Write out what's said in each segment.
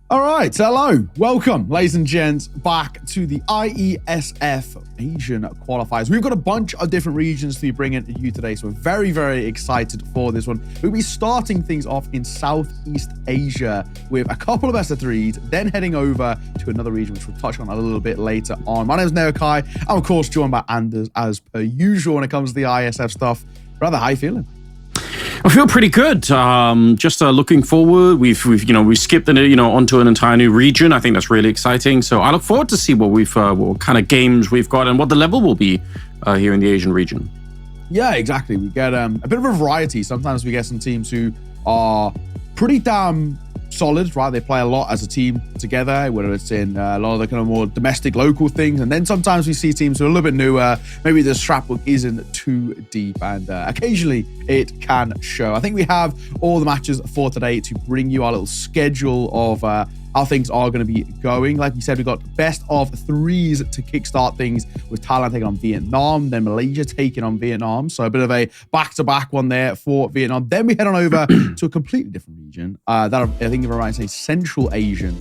All right, hello, welcome, ladies and gents, back to the IESF Asian qualifiers. We've got a bunch of different regions to be bringing to you today, so we're very, very excited for this one. We'll be starting things off in Southeast Asia with a couple of best of threes, then heading over to another region, which we'll touch on a little bit later on. My name is Neokai. I'm, of course, joined by Anders, as per usual, when it comes to the IESF stuff. Brother, how you feeling? I feel pretty good. Just looking forward. We've skipped onto an entire new region. I think that's really exciting. So I look forward to see what what kind of games we've got and what the level will be here in the Asian region. Yeah, exactly. We get a bit of a variety. Sometimes we get some teams who are pretty damn solid, right? They play a lot as a team together, whether it's in a lot of the kind of more domestic, local things. And then sometimes we see teams who are a little bit newer. Maybe the scrapbook isn't too deep, and occasionally it can show. I think we have all the matches for today to bring you our little schedule of how things are going to be going. Like we said, we've got best of threes to kickstart things with Thailand taking on Vietnam, then Malaysia taking on Vietnam. So a bit of a back-to-back one there for Vietnam. Then we head on over to a completely different region. That I think if I right say Central Asian,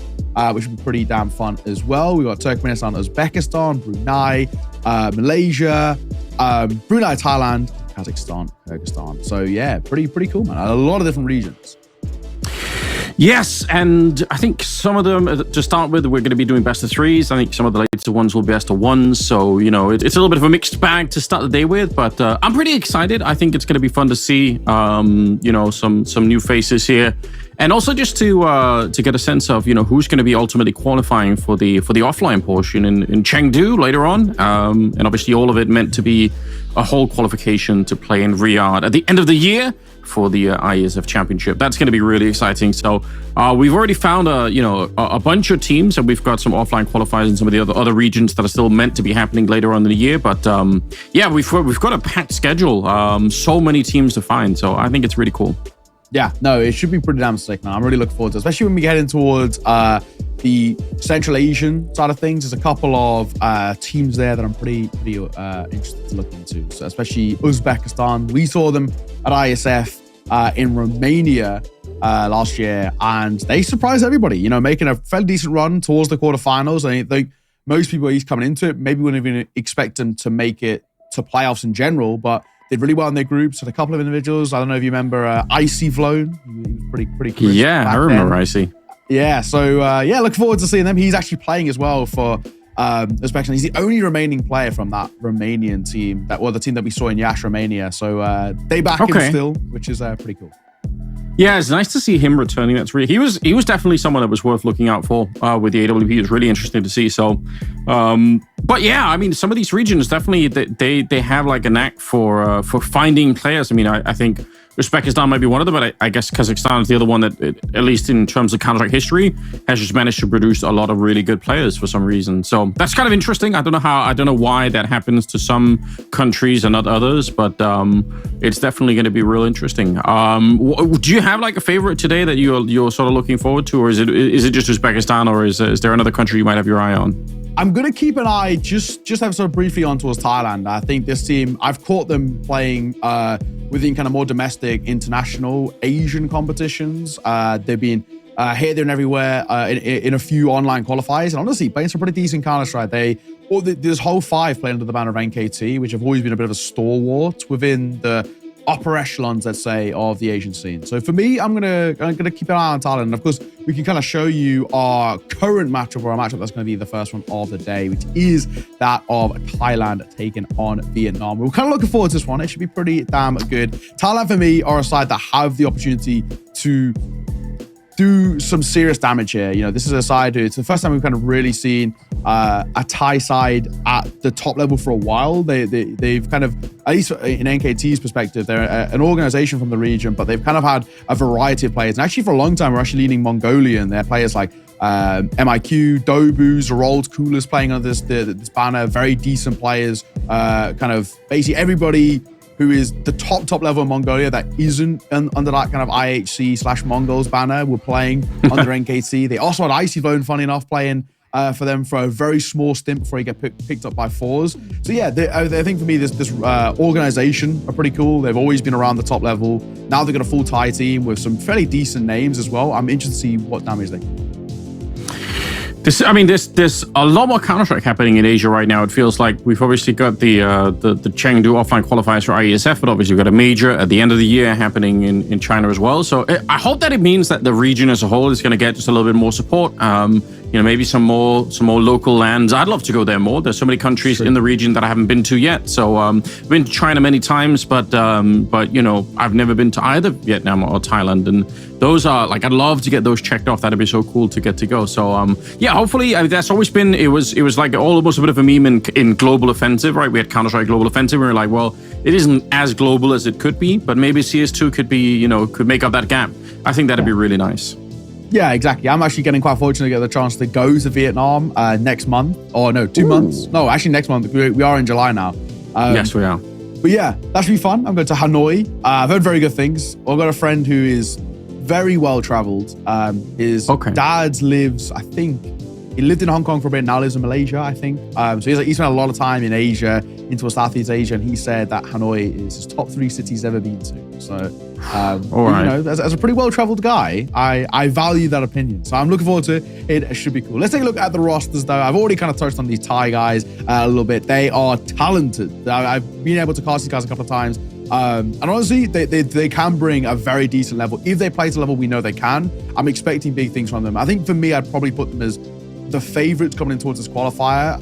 which would be pretty damn fun as well. We've got Turkmenistan, Uzbekistan, Brunei, Malaysia, Brunei, Thailand, Kazakhstan, Kyrgyzstan. So yeah, pretty cool, man. A lot of different regions. Yes, and I think some of them, to start with, we're going to be doing best of threes. I think some of the later ones will be best of ones. So, it's a little bit of a mixed bag to start the day with, but I'm pretty excited. I think it's going to be fun to see, some new faces here. And also just to get a sense of, who's going to be ultimately qualifying for the offline portion in Chengdu later on. And obviously all of it meant to be a whole qualification to play in Riyadh at the end of the year for the IESF Championship. That's going to be really exciting. So we've already found a bunch of teams, and we've got some offline qualifiers in some of the other regions that are still meant to be happening later on in the year. But yeah, we've got a packed schedule. So many teams to find. So I think it's really cool. Yeah, no, it should be pretty damn sick, man. I'm really looking forward to it, especially when we get in towards the Central Asian side of things. There's a couple of teams there that I'm pretty interested to look into. So especially Uzbekistan. We saw them at IESF in Romania last year, and they surprised everybody, making a fairly decent run towards the quarterfinals. I think most people he's coming into it maybe wouldn't even expect them to make it to playoffs in general, but did really well in their groups. Had a couple of individuals. I don't know if you remember Icy Vlone. He was pretty crisp. Yeah, I remember Icy. Yeah, so look forward to seeing them. He's actually playing as well for Uzbekistan. He's the only remaining player from that Romanian team, the team that we saw in Yash, Romania. So they back him still, which is pretty cool. Yeah, it's nice to see him returning. That's really he was definitely someone that was worth looking out for with the AWP. It was really interesting to see. So, but yeah, I mean, some of these regions definitely they have like a knack for finding players. I mean, I think Uzbekistan might be one of them, but I guess Kazakhstan is the other one that, at least in terms of Counter-Strike history, has just managed to produce a lot of really good players for some reason. So that's kind of interesting. I don't know why that happens to some countries and not others, but it's definitely going to be real interesting. Do you have like a favorite today that you're sort of looking forward to, or is it just Uzbekistan, or is there another country you might have your eye on? I'm going to keep an eye just ever so briefly on towards Thailand. I think this team, I've caught them playing within kind of more domestic, international Asian competitions. They've been here, there, and everywhere in a few online qualifiers. And honestly, playing some pretty decent Counter-Strike. This whole five play under the banner of NKT, which have always been a bit of a stalwart within the upper echelons, let's say, of the Asian scene. So for me, I'm gonna keep an eye on Thailand. And of course, we can kind of show you our current matchup, or our matchup that's going to be the first one of the day, which is that of Thailand taking on Vietnam. We're kind of looking forward to this one. It should be pretty damn good. Thailand, for me, are a side that have the opportunity to do some serious damage here. This is a side who, it's the first time we've kind of really seen a Thai side at the top level for a while. They've kind of, at least in NKT's perspective, they're an organization from the region, but they've kind of had a variety of players. And actually for a long time, we're actually leaning Mongolian. They're players like MIQ, Dobu, Zerold, Coolers playing under this banner, very decent players. Kind of basically everybody who is the top level in Mongolia that isn't under that kind of IHC/Mongols banner were playing under NKT. They also had Icy Vlone, funny enough, playing for them for a very small stint before he get picked up by fours. So yeah, I think for me, this organization are pretty cool. They've always been around the top level. Now they've got a full Thai team with some fairly decent names as well. I'm interested to see what damage they can. There's a lot more Counter-Strike happening in Asia right now. It feels like we've obviously got the Chengdu offline qualifiers for IESF, but obviously we've got a major at the end of the year happening in China as well. So I hope that it means that the region as a whole is going to get just a little bit more support. Maybe some more local lands. I'd love to go there more. There's so many countries in the region that I haven't been to yet. So I've been to China many times, but I've never been to either Vietnam or Thailand. And those are I'd love to get those checked off. That'd be so cool to get to go. So hopefully that's always been. It was like almost a bit of a meme in Global Offensive, right? We had Counter-Strike Global Offensive. We were like, well, it isn't as global as it could be, but maybe CS2 could make up that gap. I think that'd be really nice. Yeah, exactly. I'm actually getting quite fortunate to get the chance to go to Vietnam next month. Or no, 2 months. No, actually next month. We are in July now. Yes, we are. But yeah, that should be fun. I'm going to Hanoi. I've heard very good things. I've got a friend who is very well traveled. His dad lives, I think, he lived in Hong Kong for a bit, now lives in Malaysia, I think. So he spent a lot of time in Asia, into Southeast Asia, and he said that Hanoi is his top 3 cities he's ever been to. So, as a pretty well-traveled guy, I value that opinion. So I'm looking forward to it. It should be cool. Let's take a look at the rosters, though. I've already kind of touched on these Thai guys a little bit. They are talented. I've been able to cast these guys a couple of times. And honestly, they can bring a very decent level. If they play to the level we know they can, I'm expecting big things from them. I think for me, I'd probably put them as the favorites coming in towards this qualifier,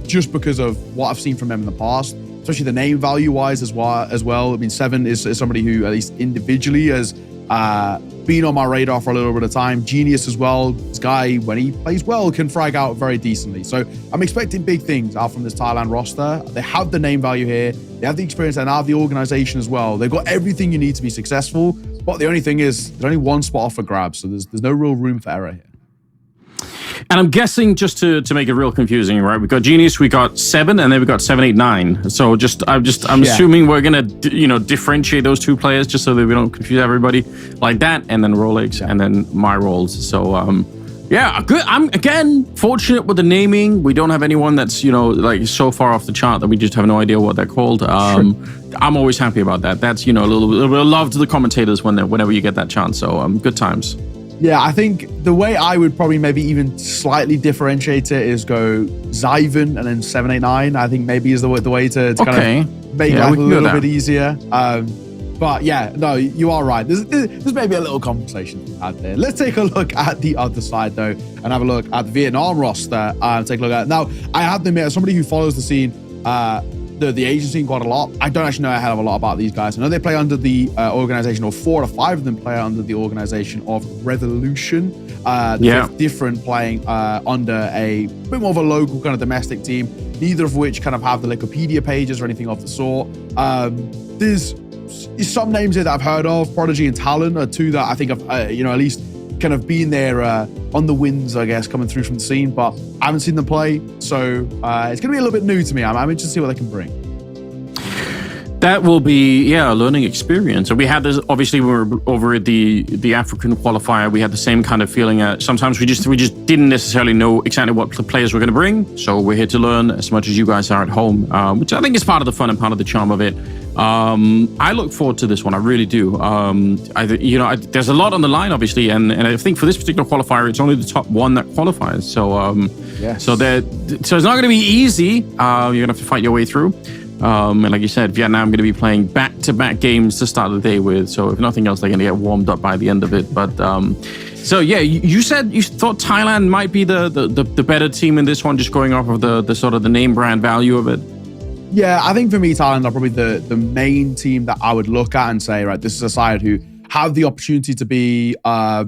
just because of what I've seen from them in the past, especially the name value wise as well. I mean, Seven is somebody who, at least individually, has been on my radar for a little bit of time. Genius as well. This guy, when he plays well, can frag out very decently. So I'm expecting big things out from this Thailand roster. They have the name value here. They have the experience and have the organization as well. They've got everything you need to be successful. But the only thing is, there's only one spot off for grabs. So there's no real room for error here. And I'm guessing, just to make it real confusing, right? We got Genius, we got 7, and then we got 7, 8, 9. So I'm assuming we're gonna differentiate those 2 players just so that we don't confuse everybody like that, and then Rolex, and then my roles. So good. I'm again fortunate with the naming. We don't have anyone that's so far off the chart that we just have no idea what they're called. I'm always happy about that. That's a little bit of love to the commentators whenever you get that chance. So good times. Yeah, I think the way I would probably maybe even slightly differentiate it is go Zyven and then 789. I think maybe is the way to kind of make life a little bit easier. But yeah, no, you are right. There's maybe a little conversation out there. Let's take a look at the other side though, and have a look at the Vietnam roster. Take a look at it. Now, I have to admit, as somebody who follows the scene, the Asian scene quite a lot, I don't actually know a hell of a lot about these guys. I know they play under the organization, or 4 or 5 of them play under the organization of Revolution. Different playing under a bit more of a local kind of domestic team, neither of which kind of have the Wikipedia pages or anything of the sort. There's some names here that I've heard of. Prodigy and Talon are 2 that I think have, at least kind of been there on the wins, I guess, coming through from the scene, but I haven't seen them play, so it's going to be a little bit new to me. I'm interested to see what they can bring. That will be, a learning experience. And we had this, obviously, when we were over at the African qualifier, we had the same kind of feeling. Sometimes we just didn't necessarily know exactly what the players were going to bring. So we're here to learn as much as you guys are at home, which I think is part of the fun and part of the charm of it. I look forward to this one. I really do. There's a lot on the line, obviously, and I think for this particular qualifier, it's only the top 1 that qualifies. So, so it's not going to be easy. You're going to have to fight your way through. And like you said, Vietnam going to be playing back-to-back games to start the day with. So if nothing else, they're going to get warmed up by the end of it. But you said you thought Thailand might be the better team in this one, just going off of the sort of the name brand value of it. Yeah, I think for me, Thailand are probably the main team that I would look at and say, right, this is a side who have the opportunity to be or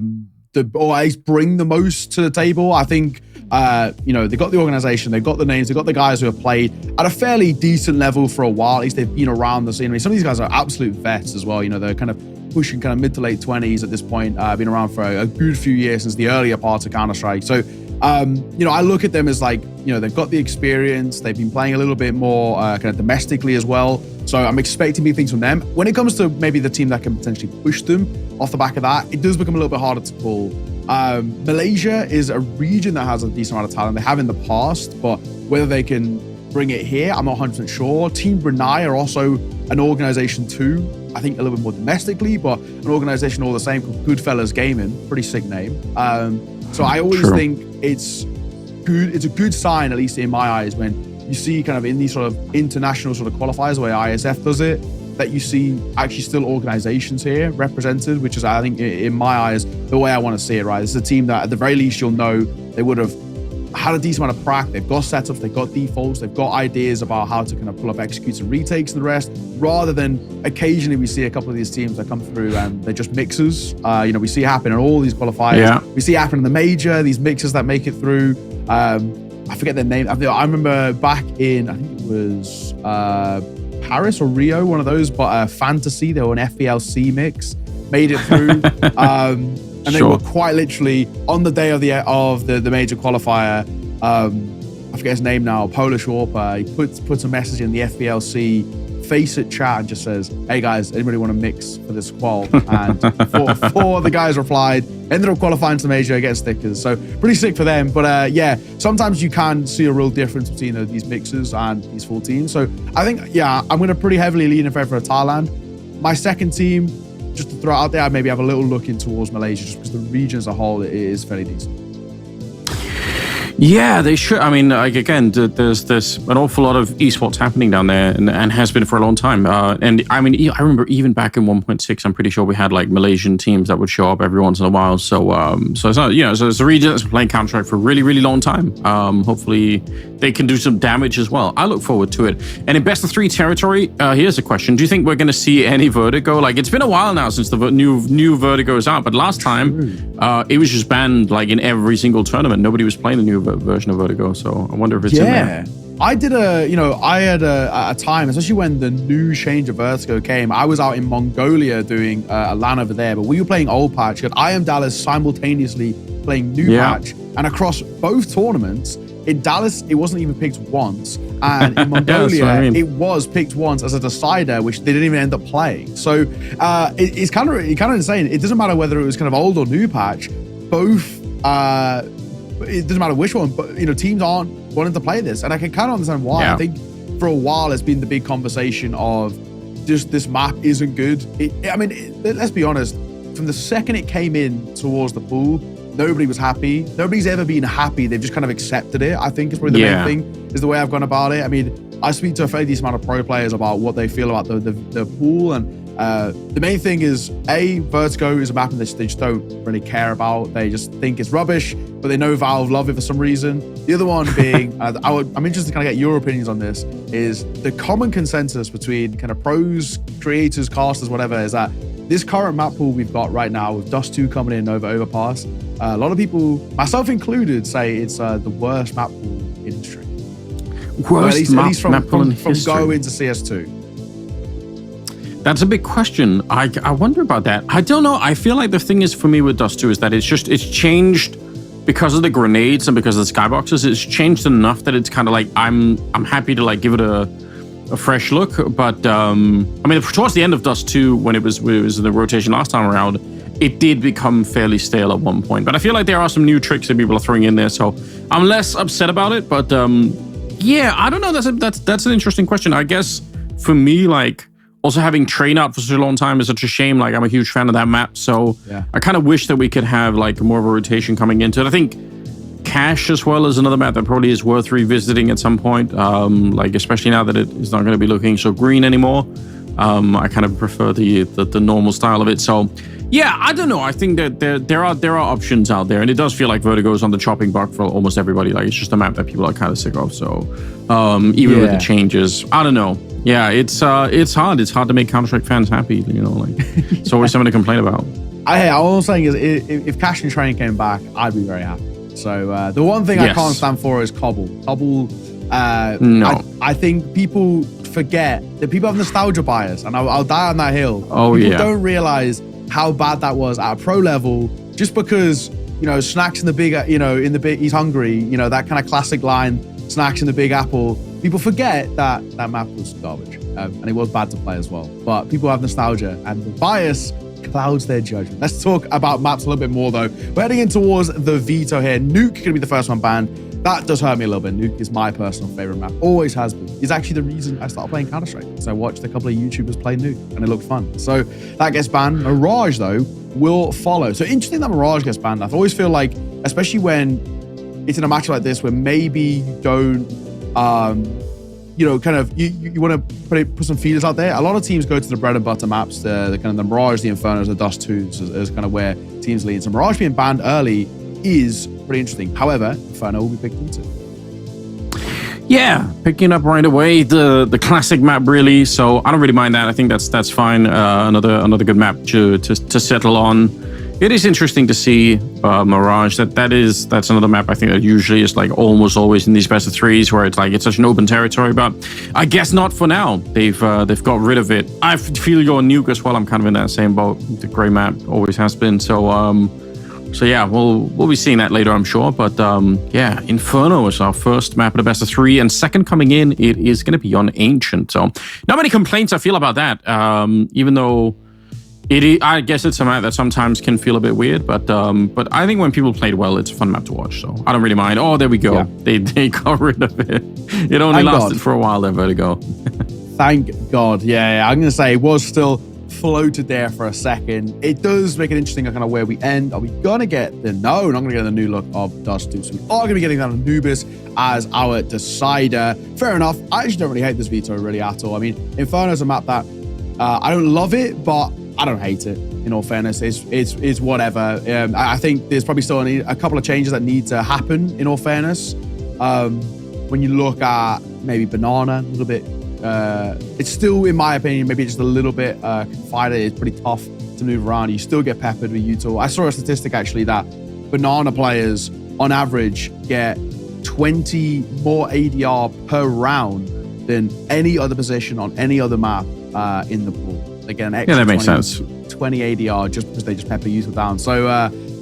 at least bring the most to the table. I think they've got the organization, they've got the names, they've got the guys who have played at a fairly decent level for a while. At least they've been around the scene. I mean, some of these guys are absolute vets as well. They're kind of pushing kind of mid to late 20s at this point, been around for a good few years since the earlier parts of Counter-Strike. So, I look at them as like, they've got the experience, they've been playing a little bit more kind of domestically as well. So I'm expecting big things from them. When it comes to maybe the team that can potentially push them off the back of that, it does become a little bit harder to call. Malaysia is a region that has a decent amount of talent. They have in the past, but whether they can bring it here, I'm not 100% sure. Team Brunei are also an organization too. I think a little bit more domestically, but an organization all the same called Goodfellas Gaming. Pretty sick name. So I always think it's a good sign, at least in my eyes, when you see kind of in these sort of international sort of qualifiers where IESF does it, that you see actually still organizations here represented, which is, I think, in my eyes, the way I want to see it, right? This is a team that at the very least you'll know they would have had a decent amount of prac. They've got setups, they've got defaults, they've got ideas about how to kind of pull up executes and retakes and the rest, rather than occasionally we see a couple of these teams that come through and they're just mixers. We see happen in all these qualifiers. Yeah. We see happen in the major, these mixers that make it through. I forget their name. I remember back in, I think it was Paris or Rio, one of those, but Fantasy, they were an FBLC mix, made it through. And they were quite literally on the day of the major qualifier. I forget his name now. Polish Warper. He puts a message in the FBLC Faceit chat and just says, "Hey guys, anybody want to mix for this qual?" And four of the guys replied. Ended up qualifying to the major, getting stickers. So pretty sick for them. But sometimes you can see a real difference between these mixers and these full teams. So I think, I'm going to pretty heavily lean in favor of Thailand. My second team, just to throw it out there, I'd maybe have a little look in towards Malaysia, just because the region as a whole is fairly decent. Yeah, they should. I mean, again, there's an awful lot of esports happening down there, and has been for a long time. And I mean, I remember even back in 1.6, I'm pretty sure we had like Malaysian teams that would show up every once in a while. So it's not, so it's a region that's been playing Counter-Strike for a really, really long time. Hopefully they can do some damage as well. I look forward to it. And in best of 3 territory, here's a question: do you think we're going to see any Vertigo? Like, it's been a while now since the new Vertigo is out, but last time it was just banned like in every single tournament. Nobody was playing the new version of Vertigo, so I wonder if it's in there. I had a time, especially when the new change of Vertigo came. I was out in Mongolia doing a LAN over there, but we were playing old patch, and I am Dallas simultaneously playing new patch, and across both tournaments. In Dallas, it wasn't even picked once, and in Mongolia, it was picked once as a decider, which they didn't even end up playing. So it's kind of insane. It doesn't matter whether it was kind of old or new patch, both. It doesn't matter which one, but teams aren't wanting to play this, and I can kind of understand why. I think for a while it's been the big conversation of just this map isn't good. Let's be honest. From the second it came in towards the pool, nobody was happy. Nobody's ever been happy. They've just kind of accepted it, I think is probably the main thing, is the way I've gone about it. I mean, I speak to a fairly decent amount of pro players about what they feel about the pool, and the main thing is, Vertigo is a map that they just don't really care about. They just think it's rubbish, but they know Valve love it for some reason. The other one being, I'm interested to kind of get your opinions on this, is the common consensus between kind of pros, creators, casters, whatever, is that this current map pool we've got right now with Dust 2 coming in over Overpass, a lot of people, myself included, say it's the worst map pool in history. Worst at least from Go into CS2. That's a big question. I wonder about that. I don't know. I feel like the thing is for me with Dust 2 is that it's changed because of the grenades and because of the skyboxes. It's changed enough that it's kind of like I'm happy to like give it a fresh look. But I mean, towards the end of Dust 2, when it was in the rotation last time around, it did become fairly stale at one point. But I feel like there are some new tricks that people are throwing in there, so I'm less upset about it. But yeah, I don't know. That's an interesting question. I guess for me, like, also having Train out for such a long time is such a shame. Like, I'm a huge fan of that map, so I kind of wish that we could have like more of a rotation coming into it. I think Cache as well is another map that probably is worth revisiting at some point. Like, especially now that it is not going to be looking so green anymore. I kind of prefer the normal style of it. So yeah, I don't know. I think that there are options out there, and it does feel like Vertigo is on the chopping block for almost everybody. Like, it's just a map that people are kind of sick of. So even with the changes, I don't know. Yeah, it's hard. It's hard to make Counter-Strike fans happy. Like, it's always something to complain about. All I'm saying is, if Cache and Train came back, I'd be very happy. So the one thing I can't stand for is Cobble. Cobble. No. I think people forget that people have nostalgia bias, and I'll die on that hill. People don't realize how bad that was at a pro level, just because Snacks in the big, in the big, he's hungry. That kind of classic line, Snacks in the Big Apple. People forget that map was garbage, and it was bad to play as well. But people have nostalgia, and the bias clouds their judgment. Let's talk about maps a little bit more, though. We're heading in towards the veto here. Nuke going to be the first one banned. That does hurt me a little bit. Nuke is my personal favorite map. Always has been. It's actually the reason I started playing Counter-Strike. So I watched a couple of YouTubers play Nuke, and it looked fun. So that gets banned. Mirage, though, will follow. So interesting that Mirage gets banned. I always feel like, especially when it's in a match like this where maybe you don't, you want to put some feelers out there. A lot of teams go to the bread and butter maps, the kind of the Mirage, the Infernos, the Dust 2s as kind of where teams lead. So Mirage being banned early is pretty interesting. However, Inferno will be picked into. Yeah, picking up right away the classic map really. So I don't really mind that. I think that's fine. Another good map to settle on. It is interesting to see Mirage. That's another map I think that usually is like almost always in these best of threes where it's like it's such an open territory. But I guess not for now. They've got rid of it. I feel your Nuke as well. I'm kind of in that same boat. The gray map always has been. So yeah, we'll be seeing that later, I'm sure. But yeah, Inferno is our first map at the best of three, and second coming in, it is going to be on Ancient. So not many complaints I feel about that. Even though I guess it's a map that sometimes can feel a bit weird, but I think when people played well, it's a fun map to watch. So I don't really mind. Oh, there we go. Yeah. They got rid of it. It only lasted for a while there, Vertigo. Thank God. Yeah, I'm going to say it was still floated there for a second. It does make it interesting kind of where we end. Are we going to get the... No, we're not going to get the new look of Dust 2. So we are going to be getting that Anubis as our decider. Fair enough. I actually don't really hate this veto really at all. I mean, Inferno is a map that I don't love it, but I don't hate it. In all fairness, it's whatever. I think there's probably still a couple of changes that need to happen. In all fairness, when you look at maybe Banana a little bit, it's still, in my opinion, maybe just a little bit confined. It's pretty tough to move around. You still get peppered with util. I saw a statistic actually that Banana players on average get 20 more ADR per round than any other position on any other map in the pool. They get an extra that makes sense. 20 ADR just because they just pepper util down. So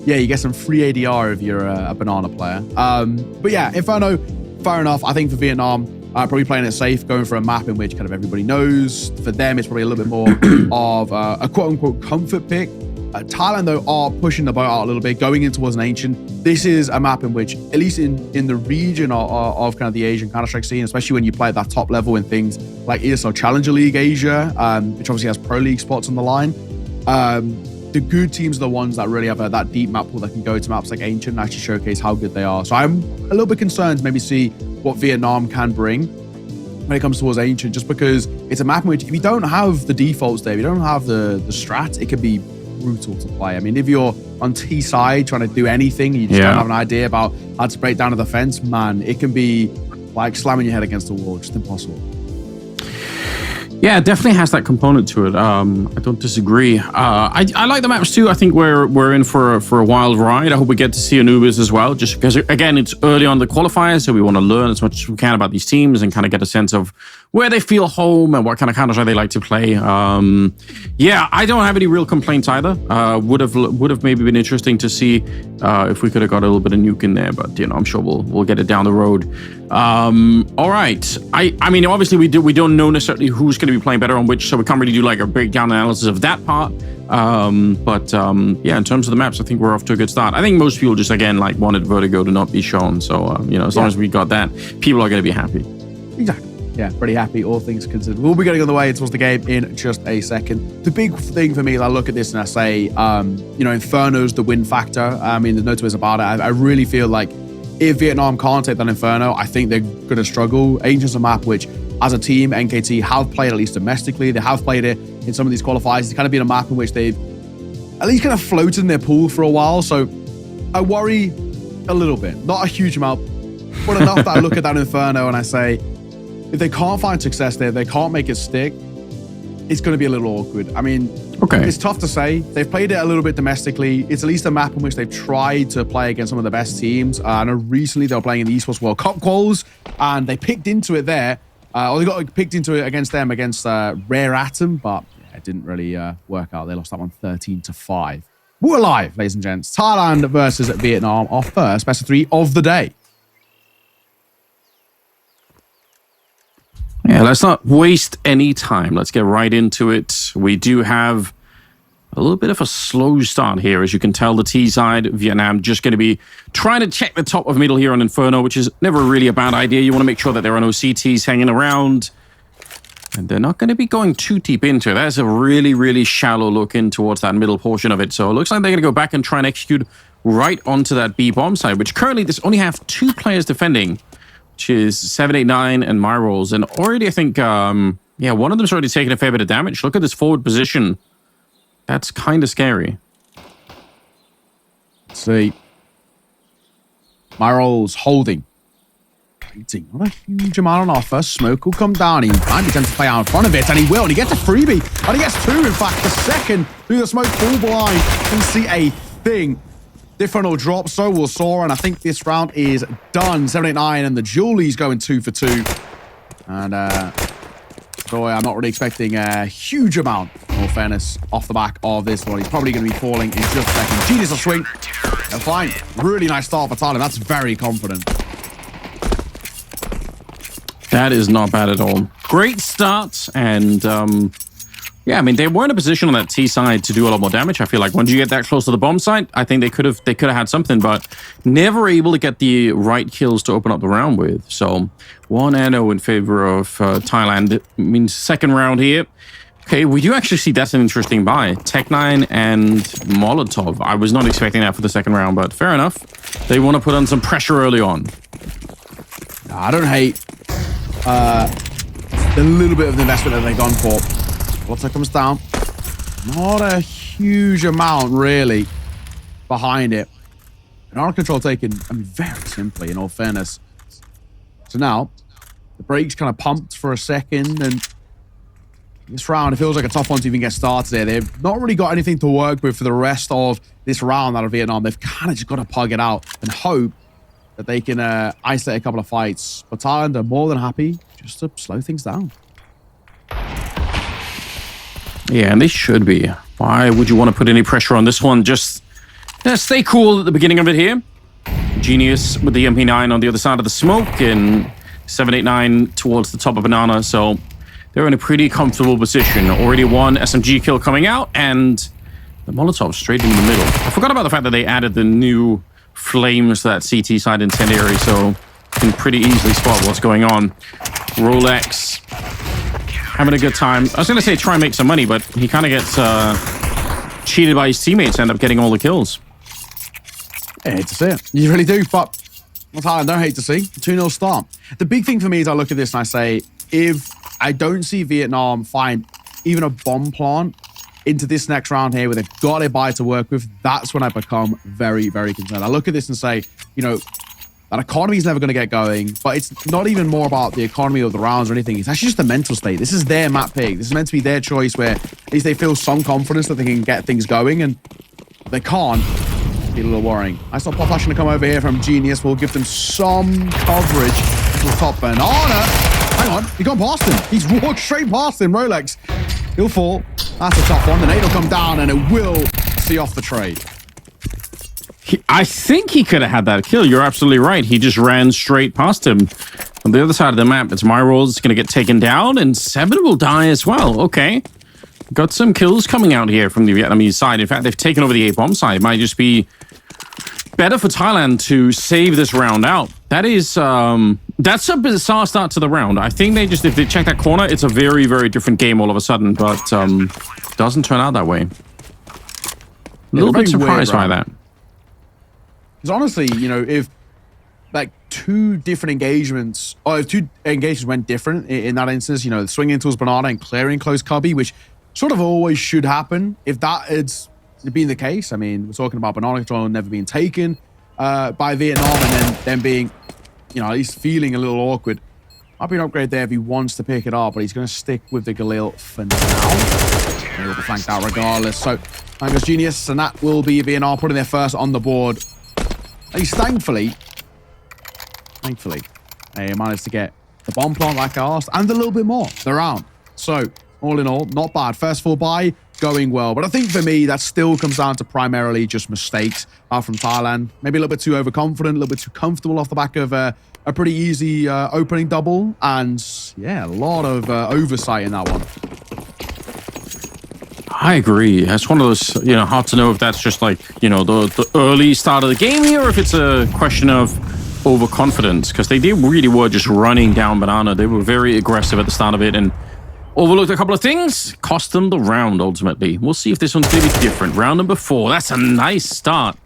yeah, you get some free ADR if you're a Banana player. But yeah, Inferno, fair enough. I think for Vietnam, probably playing it safe, going for a map in which kind of everybody knows. For them, it's probably a little bit more of a quote-unquote comfort pick. Thailand, though, are pushing the boat out a little bit, going in towards an Ancient. This is a map in which, at least in the region of kind of the Asian Counter-Strike scene, especially when you play at that top level in things like ESL Challenger League Asia, which obviously has Pro League spots on the line, the good teams are the ones that really have that deep map pool that can go to maps like Ancient and actually showcase how good they are. So I'm a little bit concerned to maybe see what Vietnam can bring when it comes towards Ancient, just because it's a map in which if you don't have the defaults there, if you don't have the strat, it could be brutal to play. I mean, if you're on T side trying to do anything, you just don't have an idea about how to break down to the fence, man, it can be like slamming your head against the wall, just impossible. Yeah, it definitely has that component to it. I don't disagree. I like the maps too. I think we're in for a wild ride. I hope we get to see Anubis as well, just because, again, it's early on the qualifiers, so we want to learn as much as we can about these teams and kind of get a sense of where they feel home and what kind of Counter-Strike they like to play. Yeah, I don't have any real complaints either. Would have maybe been interesting to see if we could have got a little bit of Nuke in there, but I'm sure we'll get it down the road. All right. I mean, obviously we don't know necessarily who's going to be playing better on which, so we can't really do like a breakdown analysis of that part. But yeah, in terms of the maps, I think we're off to a good start. I think most people just, again, like wanted Vertigo to not be shown. So, as long as we got that, people are going to be happy. Exactly. Yeah, pretty happy, all things considered. We'll be getting on the way towards the game in just a second. The big thing for me is I look at this and I say, Inferno's the win factor. I mean, there's no two ways about it. I really feel like if Vietnam can't take that Inferno, I think they're going to struggle. Ancient's a map which, as a team, NKT have played at least domestically. They have played it in some of these qualifiers. It's kind of been a map in which they've at least kind of floated in their pool for a while. So I worry a little bit. Not a huge amount, but enough that I look at that Inferno and I say, if they can't find success there, they can't make it stick, it's going to be a little awkward. I mean, It's tough to say. They've played it a little bit domestically. It's at least a map in which they've tried to play against some of the best teams. I know recently they were playing in the Esports World Cup quals, and they picked into it there. Or they got picked into it against Rare Atom, but yeah, it didn't really work out. They lost that one 13-5. We're live, ladies and gents. Thailand versus Vietnam, our first best of three of the day. Yeah, let's not waste any time. Let's get right into it. We do have a little bit of a slow start here. As you can tell, the T side, Vietnam, just going to be trying to check the top of middle here on Inferno, which is never really a bad idea. You want to make sure that there are no CTs hanging around. And they're not going to be going too deep into it. That's a really, really shallow look in towards that middle portion of it. So it looks like they're going to go back and try and execute right onto that B bomb side, which currently there's only have 2 players defending, which is 789 and Myrolls. And already I think, yeah, one of them's already taken a fair bit of damage. Look at this forward position. That's kind of scary. Let's see. Myrolls holding. Not a huge amount on offer. Smoke will come down. He might be tempted to play out in front of it, and he will. And he gets a freebie. And he gets 2, in fact. The second through the smoke, full blind. Can see a thing. Different will drop, so will Sora. And I think this round is done. 789 and the Julie's going 2 for 2. And, boy, I'm not really expecting a huge amount, in all fairness, off the back of this one. He's probably going to be falling in just a second. Genius will swing. And fine. Really nice start for Thailand. That's very confident. That is not bad at all. Great start, and yeah, I mean, they were in a position on that T side to do a lot more damage. I feel like once you get that close to the bomb site, I think they could have had something, but never able to get the right kills to open up the round with. So 1-0 in favor of Thailand. It means second round here. Okay, we do actually see that's an interesting buy. Tech9 and Molotov. I was not expecting that for the second round, but fair enough. They want to put on some pressure early on. I don't hate the little bit of the investment that they've gone for. Water comes down. Not a huge amount, really, behind it. And our control taken, I mean, very simply, in all fairness. So now, the brakes kind of pumped for a second, and this round, it feels like a tough one to even get started there. They've not really got anything to work with for the rest of this round out of Vietnam. They've kind of just got to pug it out and hope that they can isolate a couple of fights. But Thailand are more than happy just to slow things down. Yeah, and they should be. Why would you want to put any pressure on this one? Just stay cool at the beginning of it here. Genius with the MP9 on the other side of the smoke, and 789 towards the top of Banana. So they're in a pretty comfortable position. Already one SMG kill coming out, and the Molotov straight in the middle. I forgot about the fact that they added the new flames to that CT side incendiary, so you can pretty easily spot what's going on. Rolex having a good time. I was going to say try and make some money, but he kind of gets cheated by his teammates, end up getting all the kills. I hate to see it. You really do, but I don't hate to see. 2-0 start. The big thing for me is I look at this and I say, if I don't see Vietnam find even a bomb plant into this next round here where they've got a buy to work with, that's when I become very, very concerned. I look at this and say, you know, that economy is never going to get going, but it's not even more about the economy of the rounds or anything. It's actually just the mental state. This is their map pick. This is meant to be their choice where at least they feel some confidence that they can get things going, and they can't. It'd be a little worrying. I saw Pop Flashing to come over here from Genius. We'll give them some coverage to the top. Banana. Hang on. He's gone past him. He's walked straight past him. Rolex. He'll fall. That's a tough one. The nade will come down, and it will see off the trade. I think he could have had that kill. You're absolutely right. He just ran straight past him. On the other side of the map, it's Myrolls going to get taken down, and 7 will die as well. Okay. Got some kills coming out here from the Vietnamese side. In fact, they've taken over the A-bomb side. It might just be better for Thailand to save this round out. That is, that's a bizarre start to the round. I think they just, if they check that corner, it's a very, very different game all of a sudden, but doesn't turn out that way. A little bit surprised by that. Because honestly, you know, if like two different engagements, or if two engagements went different in that instance, you know, swinging towards Banana and clearing close cubby, which sort of always should happen. If that had been the case, I mean, we're talking about Banana control never being taken by Vietnam, and then them being, you know, at least feeling a little awkward. Might be an upgrade there if he wants to pick it up, but he's going to stick with the Galil for now. He'll be flanked out regardless. So, there goes Genius, and that will be Vietnam putting their first on the board. At least thankfully, they managed to get the bomb plant like I asked, and a little bit more the round. So, all in all, not bad. First full buy, going well. But I think for me, that still comes down to primarily just mistakes from Thailand. Maybe a little bit too overconfident, a little bit too comfortable off the back of a pretty easy opening double. And yeah, a lot of oversight in that one. I agree. It's one of those, you know, hard to know if that's just like, you know, the early start of the game here, or if it's a question of overconfidence, because they really were just running down Banana. They were very aggressive at the start of it and overlooked a couple of things, cost them the round ultimately. We'll see if this one's going to be different. Round number 4. That's a nice start.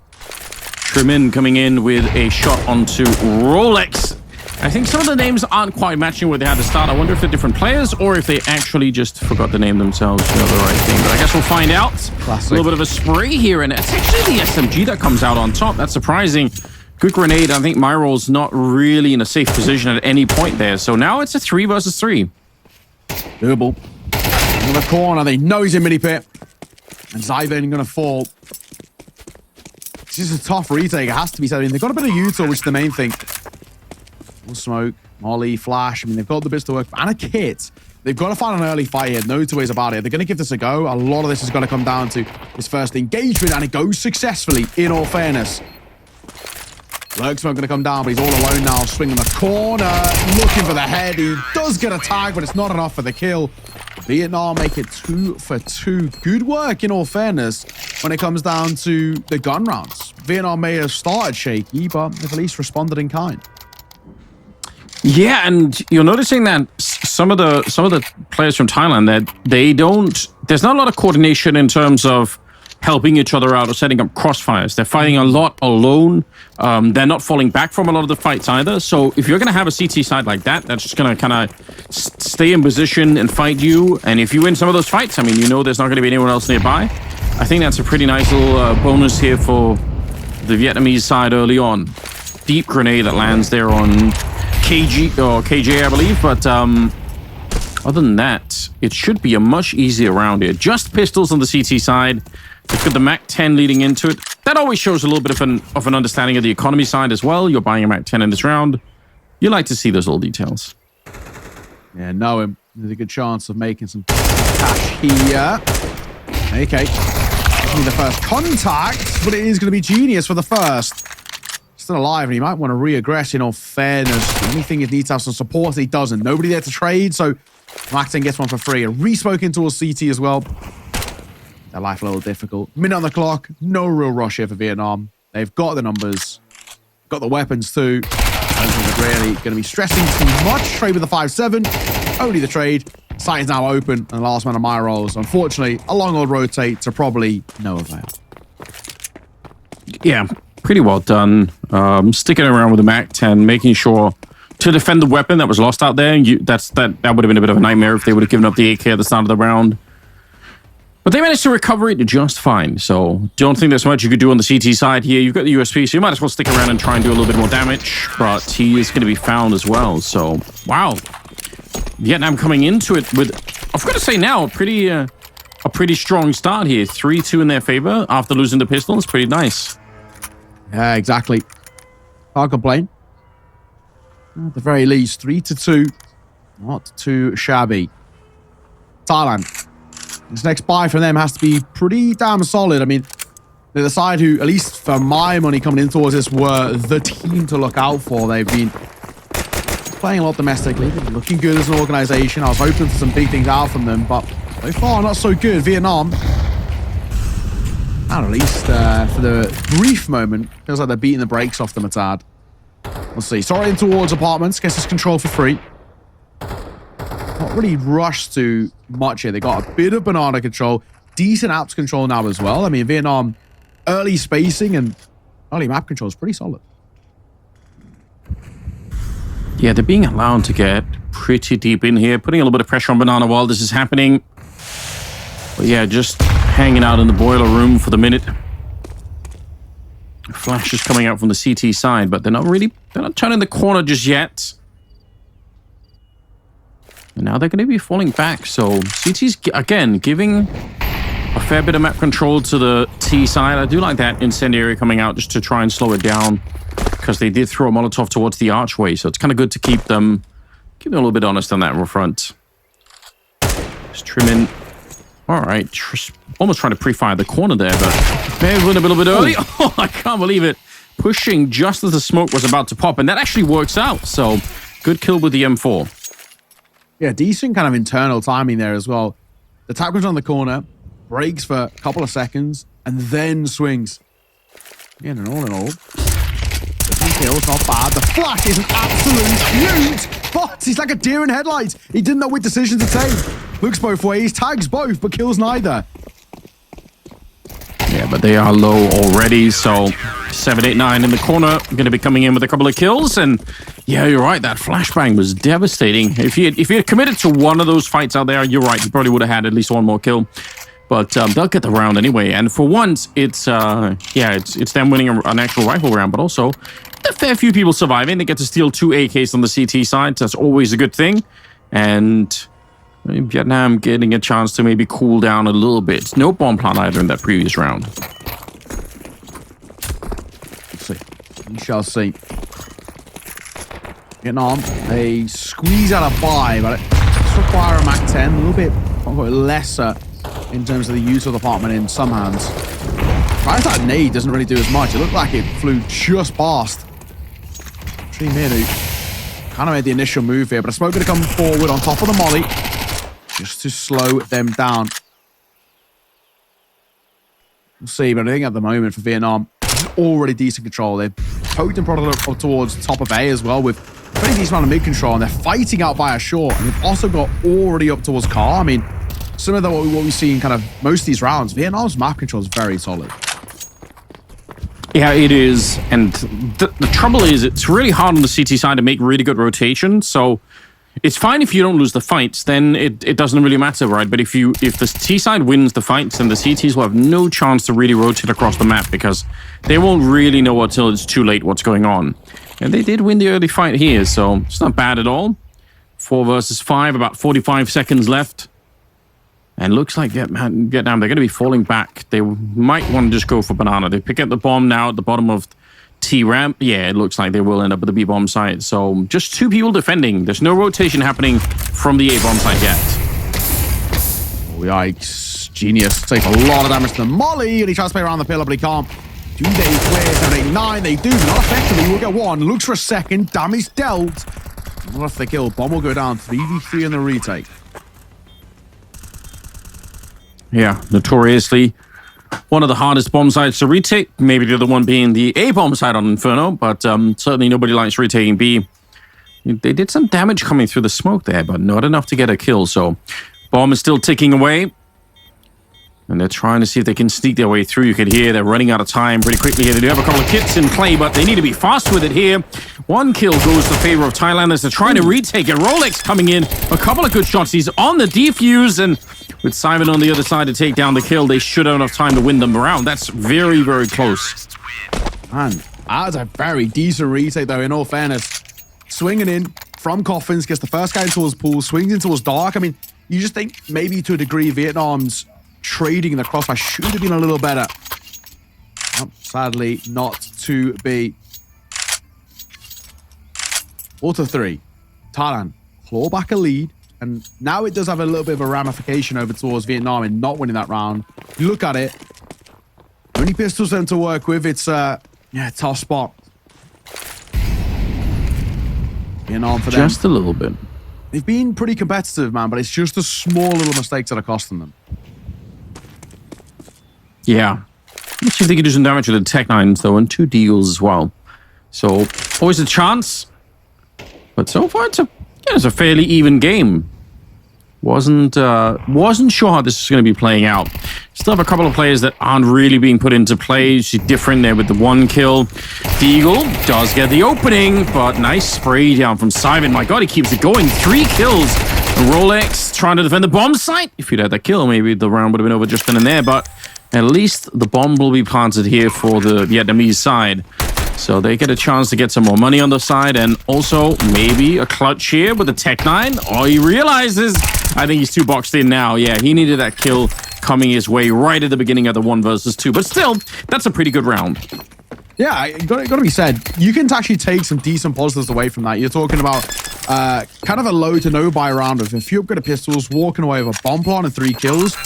Trimin coming in with a shot onto Rolex. I think some of the names aren't quite matching where they had to start. I wonder if they're different players or if they actually just forgot to name themselves, the right thing. But I guess we'll find out. Classic. A little bit of a spray here, and it's actually the SMG that comes out on top. That's surprising. Good grenade. I think Myrol's not really in a safe position at any point there. So now it's a 3 versus 3. Doable. In the corner, they know he's in mini pit. And Zyven gonna fall. This is a tough retake. It has to be said. I mean, they've got a bit of util, which is the main thing. More smoke, molly, flash. I mean, they've got the bits to work and a kit. They've got to find an early fight here. No two ways about it. They're going to give this a go. A lot of this is going to come down to his first engagement, and it goes successfully, in all fairness. Lurk Smoke going to come down, but he's all alone now, swinging the corner, looking for the head. He does get a tag, but it's not enough for the kill. Vietnam make it 2 for 2. Good work, in all fairness, when it comes down to the gun rounds. Vietnam may have started shaky, but they've at least responded in kind. Yeah, and you're noticing that some of the players from Thailand, that there's not a lot of coordination in terms of helping each other out or setting up crossfires. They're fighting a lot alone. They're not falling back from a lot of the fights either. So if you're going to have a CT side like that, that's just going to kind of stay in position and fight you. And if you win some of those fights, I mean, you know there's not going to be anyone else nearby. I think that's a pretty nice little bonus here for the Vietnamese side early on. Deep grenade that lands there on KJ, I believe, but other than that, it should be a much easier round here. Just pistols on the CT side. They've got the MAC-10 leading into it. That always shows a little bit of an understanding of the economy side as well. You're buying a MAC-10 in this round. You like to see those little details. Yeah, know him. There's a good chance of making some cash here. Okay. Need the first contact, but it is going to be genius for the first. Still alive, and he might want to re-aggress in all fairness. The only thing is, needs to have some support. He doesn't. Nobody there to trade, so MAC-10 gets one for free. And re-smoke into a CT as well. Their life a little difficult. Minute on the clock. No real rush here for Vietnam. They've got the numbers. Got the weapons too. I don't think they're really going to be stressing too much. Trade with the 5-7. Only the trade. Site is now open. And the last man of my rolls. Unfortunately, a long old rotate to probably no avail. Yeah. Pretty well done. Sticking around with the MAC-10, making sure to defend the weapon that was lost out there. That would have been a bit of a nightmare if they would have given up the AK at the start of the round. But they managed to recover it just fine. So don't think there's much you could do on the CT side here. You've got the USP, so you might as well stick around and try and do a little bit more damage. But he is going to be found as well. So, wow. Vietnam coming into it with, I've got to say now, a pretty strong start here. 3-2 in their favor after losing the pistol. It's pretty nice. Yeah, exactly. Can't complain. At the very least, 3-2. Not too shabby. Thailand. This next buy from them has to be pretty damn solid. I mean, they're the side who, at least for my money coming in towards this, were the team to look out for. They've been playing a lot domestically. They've been looking good as an organization. I was hoping for some big things out from them, but so far, not so good. Vietnam, at least for the brief moment, feels like they're beating the brakes off them a tad. We'll see. Sorry, in towards apartments. Guess it's control for free. Not really rushed to much here. They got a bit of banana control. Decent apps control now as well. I mean, Vietnam, early spacing and early map control is pretty solid. Yeah, they're being allowed to get pretty deep in here, putting a little bit of pressure on Banana while this is happening. But yeah, just hanging out in the boiler room for the minute. Flash is coming out from the CT side, but they're not turning the corner just yet. And now they're going to be falling back. So CT's, again, giving a fair bit of map control to the T side. I do like that incendiary coming out just to try and slow it down, because they did throw a Molotov towards the archway. So it's kind of good to keep them a little bit honest on that front. Just trimming. All right. Almost trying to pre-fire the corner there, but may have been a little bit early. Oh, I can't believe it. Pushing just as the smoke was about to pop, and that actually works out. So good kill with the M4. Yeah, decent kind of internal timing there as well. The tap goes on the corner, breaks for a couple of seconds, and then swings. Yeah, and all in all, the kill's not bad. The flash is an absolute beaut, but he's like a deer in headlights. He didn't know which decision to take. Looks both ways, tags both, but kills neither. Yeah, but they are low already, so 789 in the corner, going to be coming in with a couple of kills. And yeah, you're right. That flashbang was devastating. If he had committed to one of those fights out there, you're right. He probably would have had at least one more kill. But they'll get the round anyway. And for once, it's them winning an actual rifle round, but also a fair few people surviving. They get to steal 2 AKs on the CT side. That's always a good thing. And Vietnam getting a chance to maybe cool down a little bit. No bomb plant either in that previous round. Let's see. We shall see. Vietnam, they squeeze out a buy, but it does require a Mac 10. A little bit lesser in terms of the use of the apartment in some hands. Right, that nade doesn't really do as much. It looked like it flew just past. Dream here, dude. Kind of made the initial move here, but a smoke going to come forward on top of the molly just to slow them down. We'll see, but I think at the moment for Vietnam, already decent control. They've poked and prodded up towards top of A as well with a pretty decent amount of mid control, and they're fighting out by a short. And they've also got already up towards car. I mean, some of what we've seen kind of most of these rounds, Vietnam's map control is very solid. Yeah, it is. And the trouble is, it's really hard on the CT side to make really good rotation. So it's fine if you don't lose the fights, then it doesn't really matter, right? But if the T side wins the fights, then the CTs will have no chance to really rotate across the map because they won't really know until it's too late what's going on. And they did win the early fight here, so it's not bad at all. 4 versus 5, about 45 seconds left. And looks like Vietnam, they're going to be falling back. They might want to just go for banana. They pick up the bomb now at the bottom of T-ramp. Yeah, it looks like they will end up at the B-bomb site. So just 2 people defending. There's no rotation happening from the A-bomb site yet. Oh, yikes. Genius takes a lot of damage to the molly, and he tries to play around the pillar, but he can't. Do they clear 789? They do. Not effectively. We'll get 1. Looks for a second. Damage dealt. Not if they kill. Bomb will go down. 3v3 in the retake. Yeah, notoriously one of the hardest bomb sites to retake. Maybe the other one being the A bomb site on Inferno, but certainly nobody likes retaking B. They did some damage coming through the smoke there, but not enough to get a kill. So bomb is still ticking away. And they're trying to see if they can sneak their way through. You can hear they're running out of time pretty quickly here. They do have a couple of kits in play, but they need to be fast with it here. 1 kill goes to favor of Thailand as they're trying to retake it. Rolex coming in. A couple of good shots. He's on the defuse, and with Simon on the other side to take down the kill, they should have enough time to win them around. That's very, very close. Man, that was a very decent retake, though, in all fairness. Swinging in from Coffins, gets the first guy towards Pool, swings in towards Dark. I mean, you just think maybe to a degree Vietnam's trading in the crossfire should have been a little better. Well, sadly, not to be. 4-3. Thailand claw back a lead. And now it does have a little bit of a ramification over towards Vietnam in not winning that round. You look at it, only pistols then to work with. It's a tough spot. Vietnam for them. Just a little bit. They've been pretty competitive, man, but it's just the small little mistakes that are costing them. Yeah. Let's see if they can do some damage with the Tech 9s, though, and 2 deals as well. So, always a chance. But so far, it's a fairly even game. Wasn't sure how this is going to be playing out. Still have a couple of players that aren't really being put into play. She's different there with the 1 kill. Deagle does get the opening, but nice spray down from Simon. My God, he keeps it going. 3 kills. Rolex trying to defend the bomb site. If you'd had that kill, maybe the round would have been over just then and there, but at least the bomb will be planted here for the Vietnamese side. So they get a chance to get some more money on the side, and also maybe a clutch here with the Tech 9. Oh, he realizes, I think he's too boxed in now. Yeah, he needed that kill coming his way right at the beginning of the 1 versus 2. But still, that's a pretty good round. Yeah, it got to be said. You can actually take some decent positives away from that. You're talking about kind of a low to no buy round of a few upgraded pistols, walking away with a bomb plant and 3 kills.